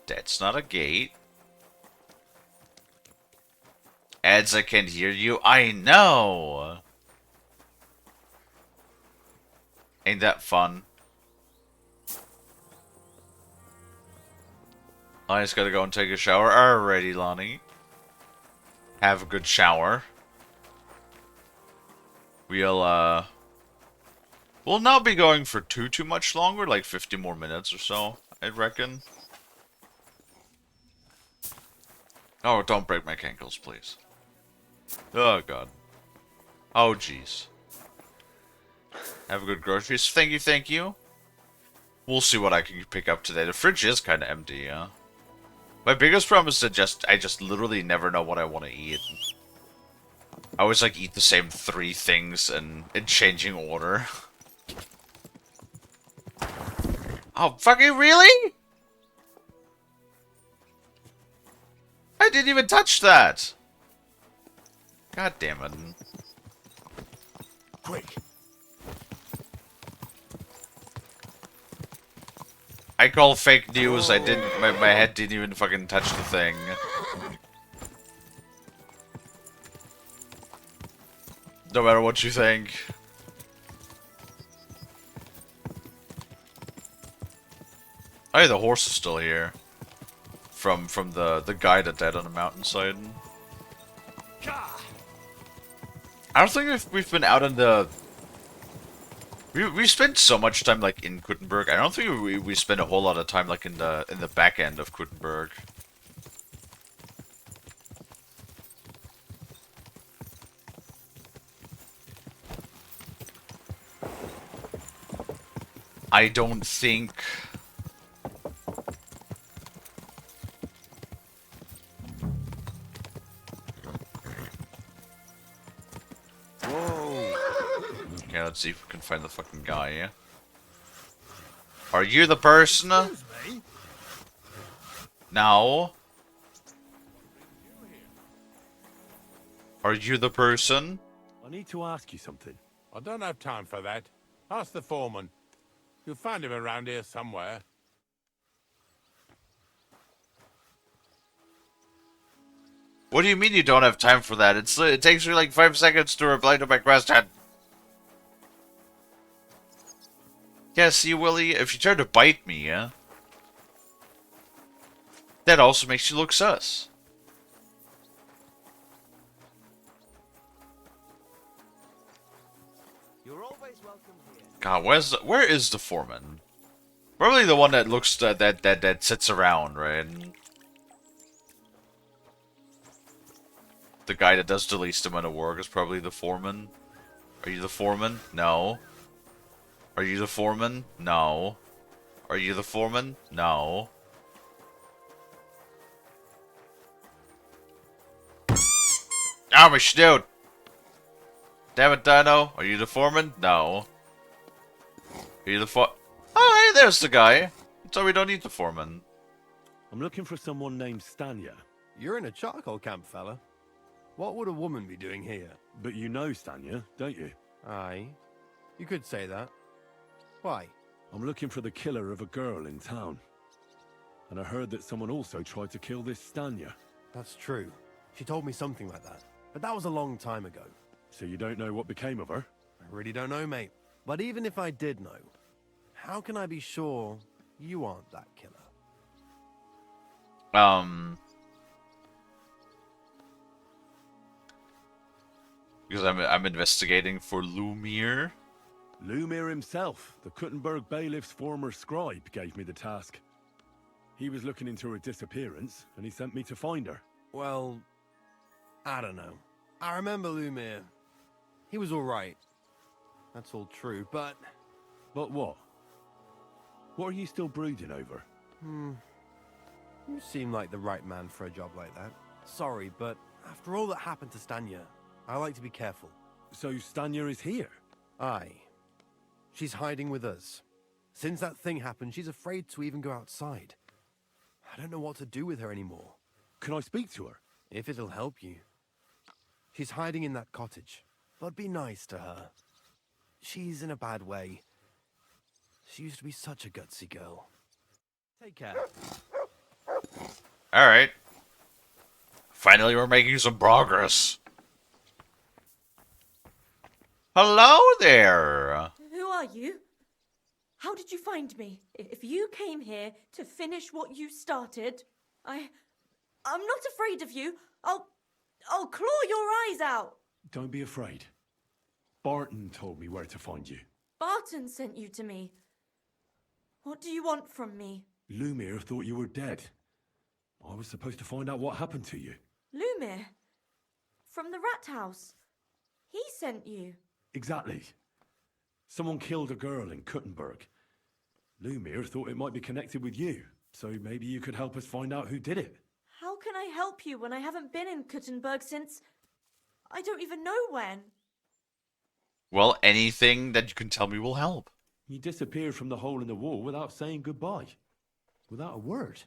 That's not a gate. Ads, I can't hear you. I know! Ain't that fun? I just gotta go and take a shower. Alrighty, Lonnie. Have a good shower. We'll not be going for too much longer, like 50 more minutes or so, I reckon. Oh, don't break my ankles, please. Oh, God. Oh, jeez. Have a good groceries. Thank you, thank you. We'll see what I can pick up today. The fridge is kind of empty, yeah. My biggest problem is that I just literally never know what I want to eat. I always, like, eat the same 3 things in changing order. Oh, fucking really? I didn't even touch that! God damn it. Quick. I call fake news. I didn't. My head didn't even fucking touch the thing. No matter what you think. Oh, yeah, the horse is still here. From the guy that died on the mountainside. I don't think we've been out in the. We spent so much time like in Kuttenberg. I don't think we spent a whole lot of time like in the back end of Kuttenberg. I don't think. Whoa. Okay, let's see if we can find the fucking guy, yeah? Are you the person? Excuse me? No. Are you the person? I need to ask you something. I don't have time for that. Ask the foreman. You'll find him around here somewhere. What do you mean you don't have time for that? It takes you like 5 seconds to reply to my question. Yeah, see, Willie, if you try to bite me, yeah? That also makes you look sus. You're always welcome here. God, where is the foreman? Probably the one that looks that sits around, right? The guy that does the least amount of work is probably the foreman. Are you the foreman? No. Are you the foreman? No. Are you the foreman? No. Oh, my snoot! Damn it, Dino. Are you the foreman? No. Are you the Oh, hey, there's the guy. So we don't need the foreman. I'm looking for someone named Stanya. You're in a charcoal camp, fella. What would a woman be doing here? But you know Stanya, don't you? Aye. You could say that. Why? I'm looking for the killer of a girl in town. And I heard that someone also tried to kill this Stanya. That's true. She told me something like that. But that was a long time ago. So you don't know what became of her? I really don't know, mate. But even if I did know, how can I be sure you aren't that killer? Because I'm investigating for Lumiere. Lumiere himself, the Kuttenberg bailiff's former scribe, gave me the task. He was looking into her disappearance, and he sent me to find her. Well, I don't know. I remember Lumiere. He was alright. That's all true, but... But what? What are you still brooding over? You seem like the right man for a job like that. Sorry, but after all that happened to Stanya, I like to be careful. So Stanya is here? Aye. She's hiding with us. Since that thing happened, she's afraid to even go outside. I don't know what to do with her anymore. Can I speak to her? If it'll help you. She's hiding in that cottage, but be nice to her. She's in a bad way. She used to be such a gutsy girl. Take care. Alright. Finally, we're making some progress. Hello there! Who are you? How did you find me? If you came here to finish what you started, I'm not afraid of you. I'll claw your eyes out. Don't be afraid. Barton told me where to find you. Barton sent you to me. What do you want from me? Lumiere thought you were dead. I was supposed to find out what happened to you. Lumiere? From the rat house? He sent you. Exactly. Someone killed a girl in Kuttenberg. Lumiere thought it might be connected with you, so maybe you could help us find out who did it. How can I help you when I haven't been in Kuttenberg since... I don't even know when. Well, anything that you can tell me will help. You disappeared from the hole in the wall without saying goodbye. Without a word.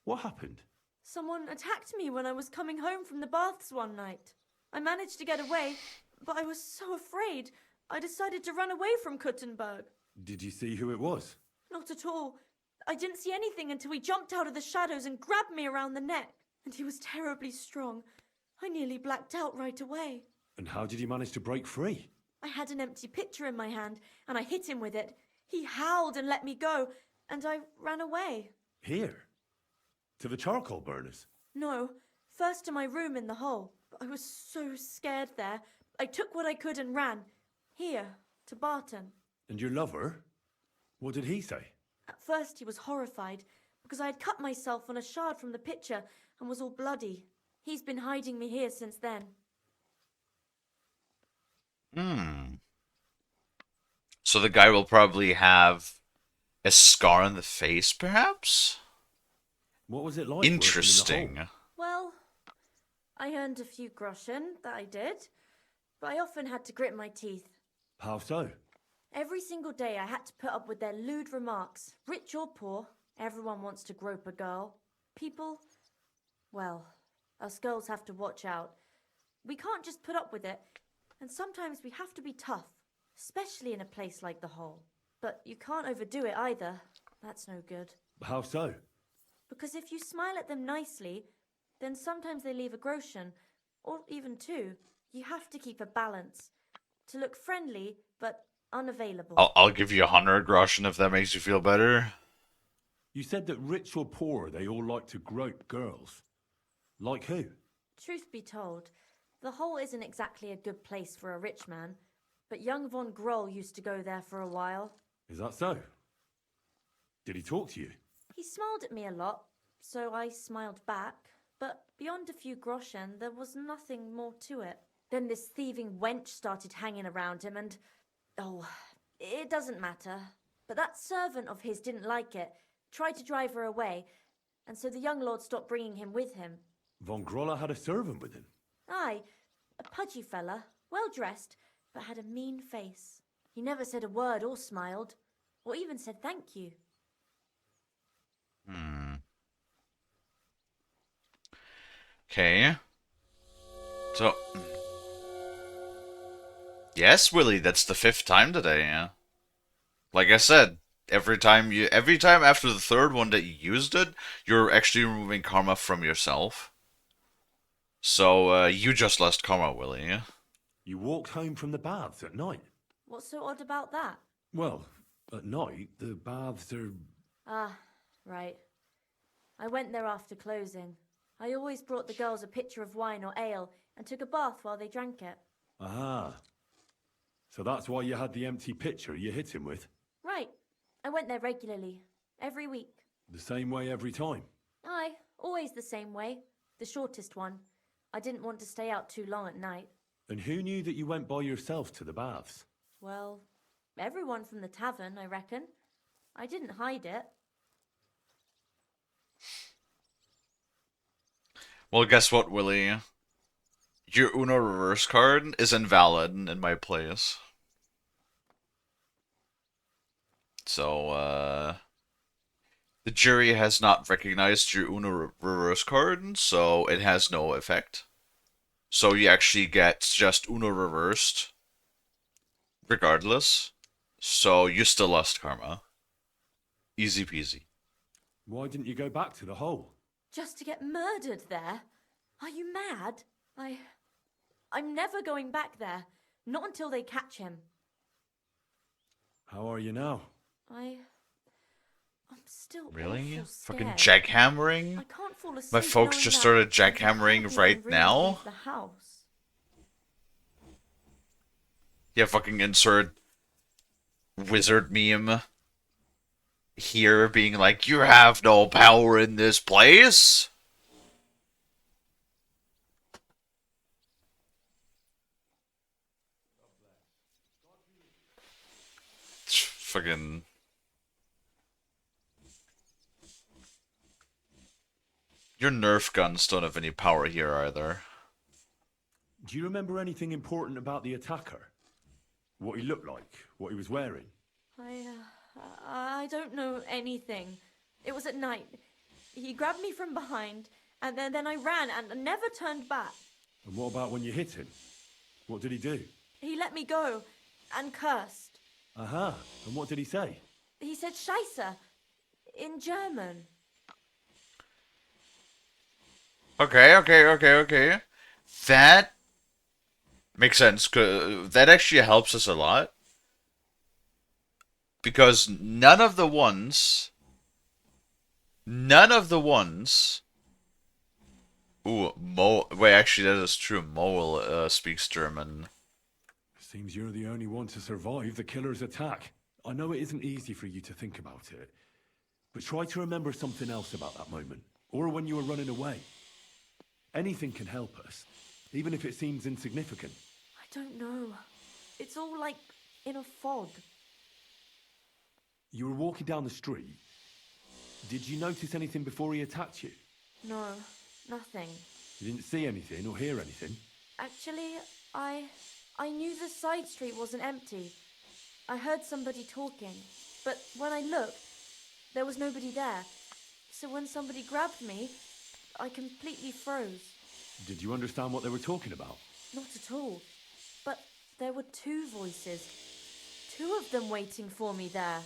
What happened? Someone attacked me when I was coming home from the baths one night. I managed to get away, but I was so afraid, I decided to run away from Kuttenberg. Did you see who it was? Not at all. I didn't see anything until he jumped out of the shadows and grabbed me around the neck. And he was terribly strong. I nearly blacked out right away. And how did you manage to break free? I had an empty pitcher in my hand, and I hit him with it. He howled and let me go, and I ran away. Here? To the charcoal burners? No, first to my room in the hole. But I was so scared there. I took what I could and ran. Here, to Barton. And your lover? What did he say? At first he was horrified, because I had cut myself on a shard from the pitcher and was all bloody. He's been hiding me here since then. So the guy will probably have a scar on the face, perhaps? What was it like? Interesting. working in the hole? Well, I earned a few groschen, that I did. But I often had to grit my teeth. How so? Every single day I had to put up with their lewd remarks. Rich or poor, everyone wants to grope a girl. People, well, us girls have to watch out. We can't just put up with it. And sometimes we have to be tough, especially in a place like the hole. But you can't overdo it either. That's no good. How so? Because if you smile at them nicely, then sometimes they leave a groschen, or even two. You have to keep a balance. To look friendly, but unavailable. I'll give you 100 groschen if that makes you feel better. You said that rich or poor, they all like to grope girls. Like who? Truth be told, the hole isn't exactly a good place for a rich man, but young von Groll used to go there for a while. Is that so? Did he talk to you? He smiled at me a lot, so I smiled back, but beyond a few groschen, there was nothing more to it. Then this thieving wench started hanging around him and... oh, it doesn't matter. But that servant of his didn't like it, tried to drive her away, and so the young lord stopped bringing him with him. Von Groller had a servant with him. Aye, a pudgy fella, well dressed, but had a mean face. He never said a word or smiled, or even said thank you. Okay. So... yes, Willie, that's the 5th time today, yeah. Like I said, every time after the 3rd one that you used it, you're actually removing karma from yourself. So, you just lost karma, Willie, yeah? You walked home from the baths at night. What's so odd about that? Well, at night, the baths are... Ah, right. I went there after closing. I always brought the girls a pitcher of wine or ale and took a bath while they drank it. Aha. So that's why you had the empty pitcher you hit him with? Right. I went there regularly. Every week. The same way every time? Aye, always the same way. The shortest one. I didn't want to stay out too long at night. And who knew that you went by yourself to the baths? Well, everyone from the tavern, I reckon. I didn't hide it. Well, guess what, Willie? Your Uno reverse card is invalid in my place. So, the jury has not recognized your Uno reverse card, so it has no effect. So you actually get just Uno reversed, regardless. So you still lost karma. Easy peasy. Why didn't you go back to the hole? Just to get murdered there? Are you mad? I'm never going back there. Not until they catch him. How are you now? I'm still Really? awful Fucking scared. jackhammering? I can't fall asleep My folks knowing just that started I can't jackhammering even right really now. leave the house. Yeah, fucking insert wizard meme here being like, you have no power in this place. It's fucking... your Nerf guns don't have any power here either. Do you remember anything important about the attacker? What he looked like? What he was wearing? I don't know anything. It was at night. He grabbed me from behind, and then I ran and never turned back. And what about when you hit him? What did he do? He let me go and cursed. Aha. And what did he say? He said Scheisse in German. Okay. That makes sense. That actually helps us a lot. Because none of the ones. Ooh, Mo. Wait, actually, that is true. Moel speaks German. Seems you're the only one to survive the killer's attack. I know it isn't easy for you to think about it, but try to remember something else about that moment, or when you were running away. Anything can help us, even if it seems insignificant. I don't know. It's all like in a fog. You were walking down the street. Did you notice anything before he attacked you? No, nothing. You didn't see anything or hear anything? Actually, I knew the side street wasn't empty. I heard somebody talking, but when I looked, there was nobody there. So when somebody grabbed me, I completely froze. Did you understand what they were talking about? Not at all. But there were two voices. Two of them waiting for me there.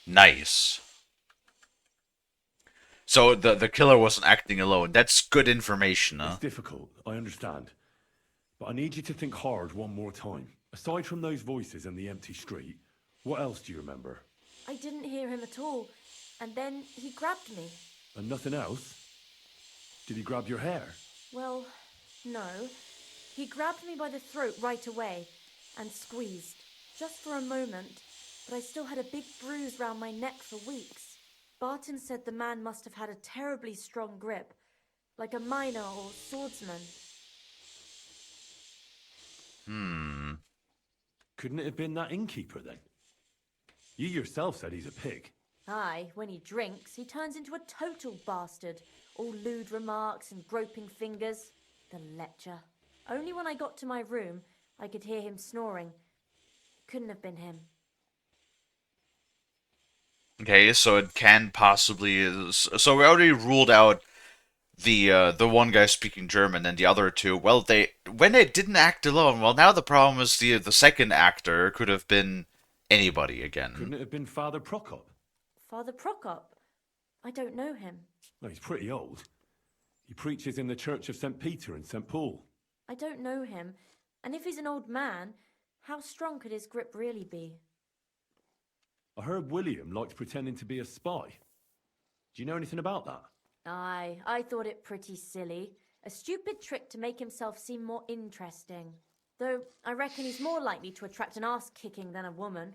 Nice. So the killer wasn't acting alone. That's good information, huh? It's difficult, I understand. But I need you to think hard one more time. Aside from those voices and the empty street, what else do you remember? I didn't hear him at all. And then he grabbed me. And nothing else? Did he grab your hair? Well, no. He grabbed me by the throat right away and squeezed. Just for a moment, but I still had a big bruise round my neck for weeks. Barton said the man must have had a terribly strong grip, like a miner or swordsman. Couldn't it have been that innkeeper then? You yourself said he's a pig. Aye, when he drinks, he turns into a total bastard. All lewd remarks and groping fingers. The lecher. Only when I got to my room, I could hear him snoring. Couldn't have been him. Okay, so it can possibly. So we already ruled out the one guy speaking German, and the other two. Well, when they didn't act alone. Well, now the problem is the second actor could have been anybody again. Couldn't it have been Father Prokop? Father Prokop? I don't know him. Well, he's pretty old. He preaches in the Church of St. Peter and St. Paul. I don't know him. And if he's an old man, how strong could his grip really be? I heard William liked pretending to be a spy. Do you know anything about that? Aye, I thought it pretty silly. A stupid trick to make himself seem more interesting. Though I reckon he's more likely to attract an ass-kicking than a woman.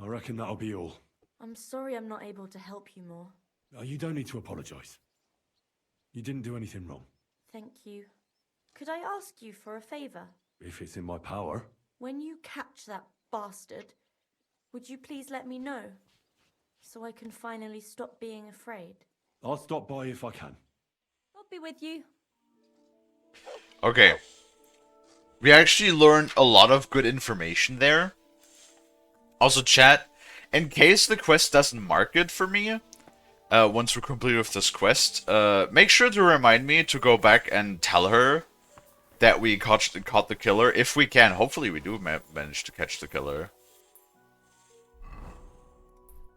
I reckon that'll be all. I'm sorry I'm not able to help you more. You don't need to apologise. You didn't do anything wrong. Thank you. Could I ask you for a favour? If it's in my power. When you catch that bastard, would you please let me know? So I can finally stop being afraid. I'll stop by if I can. I'll be with you. Okay. We actually learned a lot of good information there. Also, chat, in case the quest doesn't mark it for me, once we're complete with this quest, make sure to remind me to go back and tell her that we caught the killer, if we can. Hopefully we do manage to catch the killer.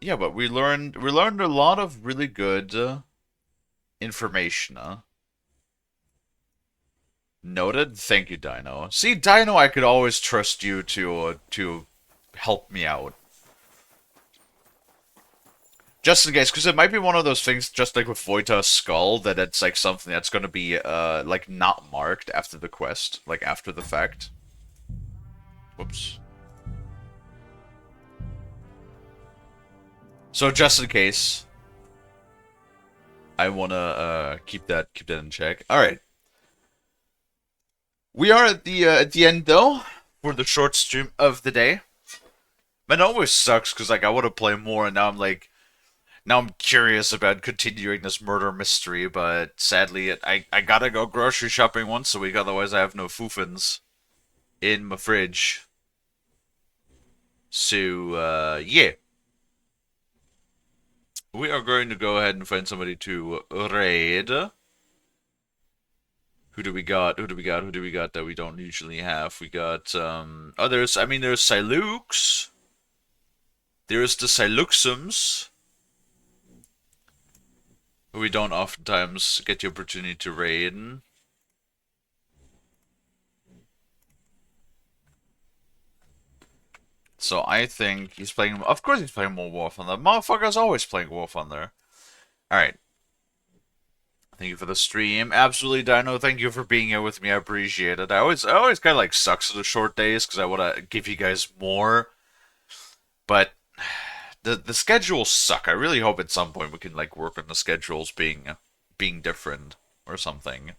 Yeah, but we learned a lot of really good information, huh? Noted. Thank you, Dino. See, Dino, I could always trust you to help me out. Just in case, because it might be one of those things, just like with Voita's skull, that it's like something that's gonna be like not marked after the quest, like after the fact. Whoops. So just in case, I wanna keep that in check. All right. We are at the end though for the short stream of the day. Man, it always sucks because like I want to play more, and now I'm curious about continuing this murder mystery, but sadly I gotta go grocery shopping once a week, otherwise I have no foofins in my fridge. So yeah. We are going to go ahead and find somebody to raid. Who do we got? Who do we got? Who do we got that we don't usually have? We got there's Silux. There's the Siluxums, who we don't oftentimes get the opportunity to raid. So I think he's playing. Of course, he's playing more War Thunder. Motherfucker's always playing War Thunder. All right. Thank you for the stream. Absolutely, Dino. Thank you for being here with me. I appreciate it. I always kind of like sucks of the short days because I want to give you guys more, but the schedules suck. I really hope at some point we can like work on the schedules being different or something.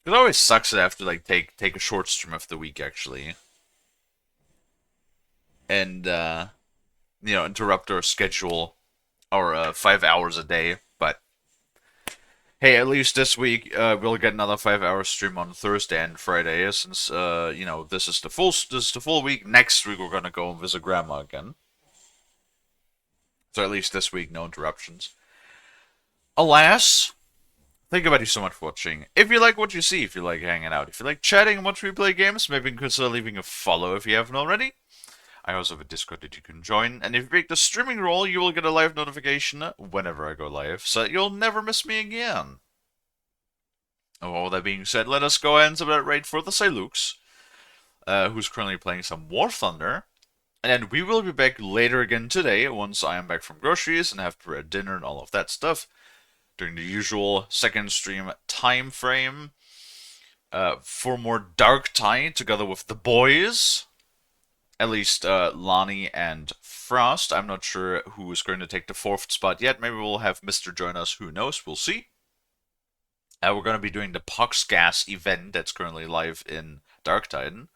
It always sucks to have to like take a short stream of the week actually, and interrupt our schedule or 5 hours a day. But hey, at least this week we'll get another 5-hour stream on Thursday and Friday since this is the full week. Next week we're gonna go and visit Grandma again. So at least this week, no interruptions. Alas, thank you so much for watching. If you like what you see, if you like hanging out, if you like chatting and watching me play games, maybe consider leaving a follow if you haven't already. I also have a Discord that you can join, and if you make the streaming role, you will get a live notification whenever I go live, so that you'll never miss me again. All that being said, let us go ahead and submit that raid for the Silux, who's currently playing some War Thunder. And then we will be back later again today, once I am back from groceries and have prepared dinner and all of that stuff, during the usual second stream time frame, for more Dark Tide together with the boys. At least Lonnie and Frost. I'm not sure who is going to take the 4th spot yet. Maybe we'll have Mr. join us. Who knows? We'll see. We're going to be doing the Poxgas event that's currently live in Dark Tide.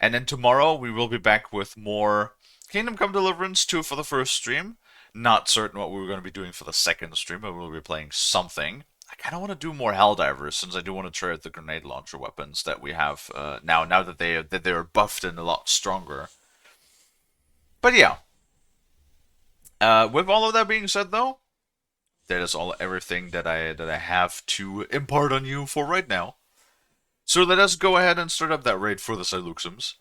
And then tomorrow we will be back with more Kingdom Come Deliverance 2 for the first stream. Not certain what we're going to be doing for the second stream, but we'll be playing something. I kind of want to do more Helldivers, since I do want to try out the grenade launcher weapons that we have now that they're buffed and a lot stronger. But yeah. With all of that being said, though, that is everything that I have to impart on you for right now. So let us go ahead and start up that raid for the Siluxums.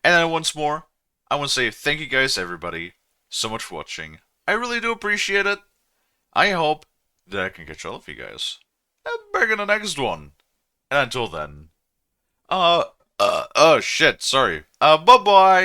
And then once more, I want to say thank you guys, everybody, so much for watching. I really do appreciate it. I hope that I can catch all of you guys back in the next one. And until then, oh shit, sorry. Bye-bye!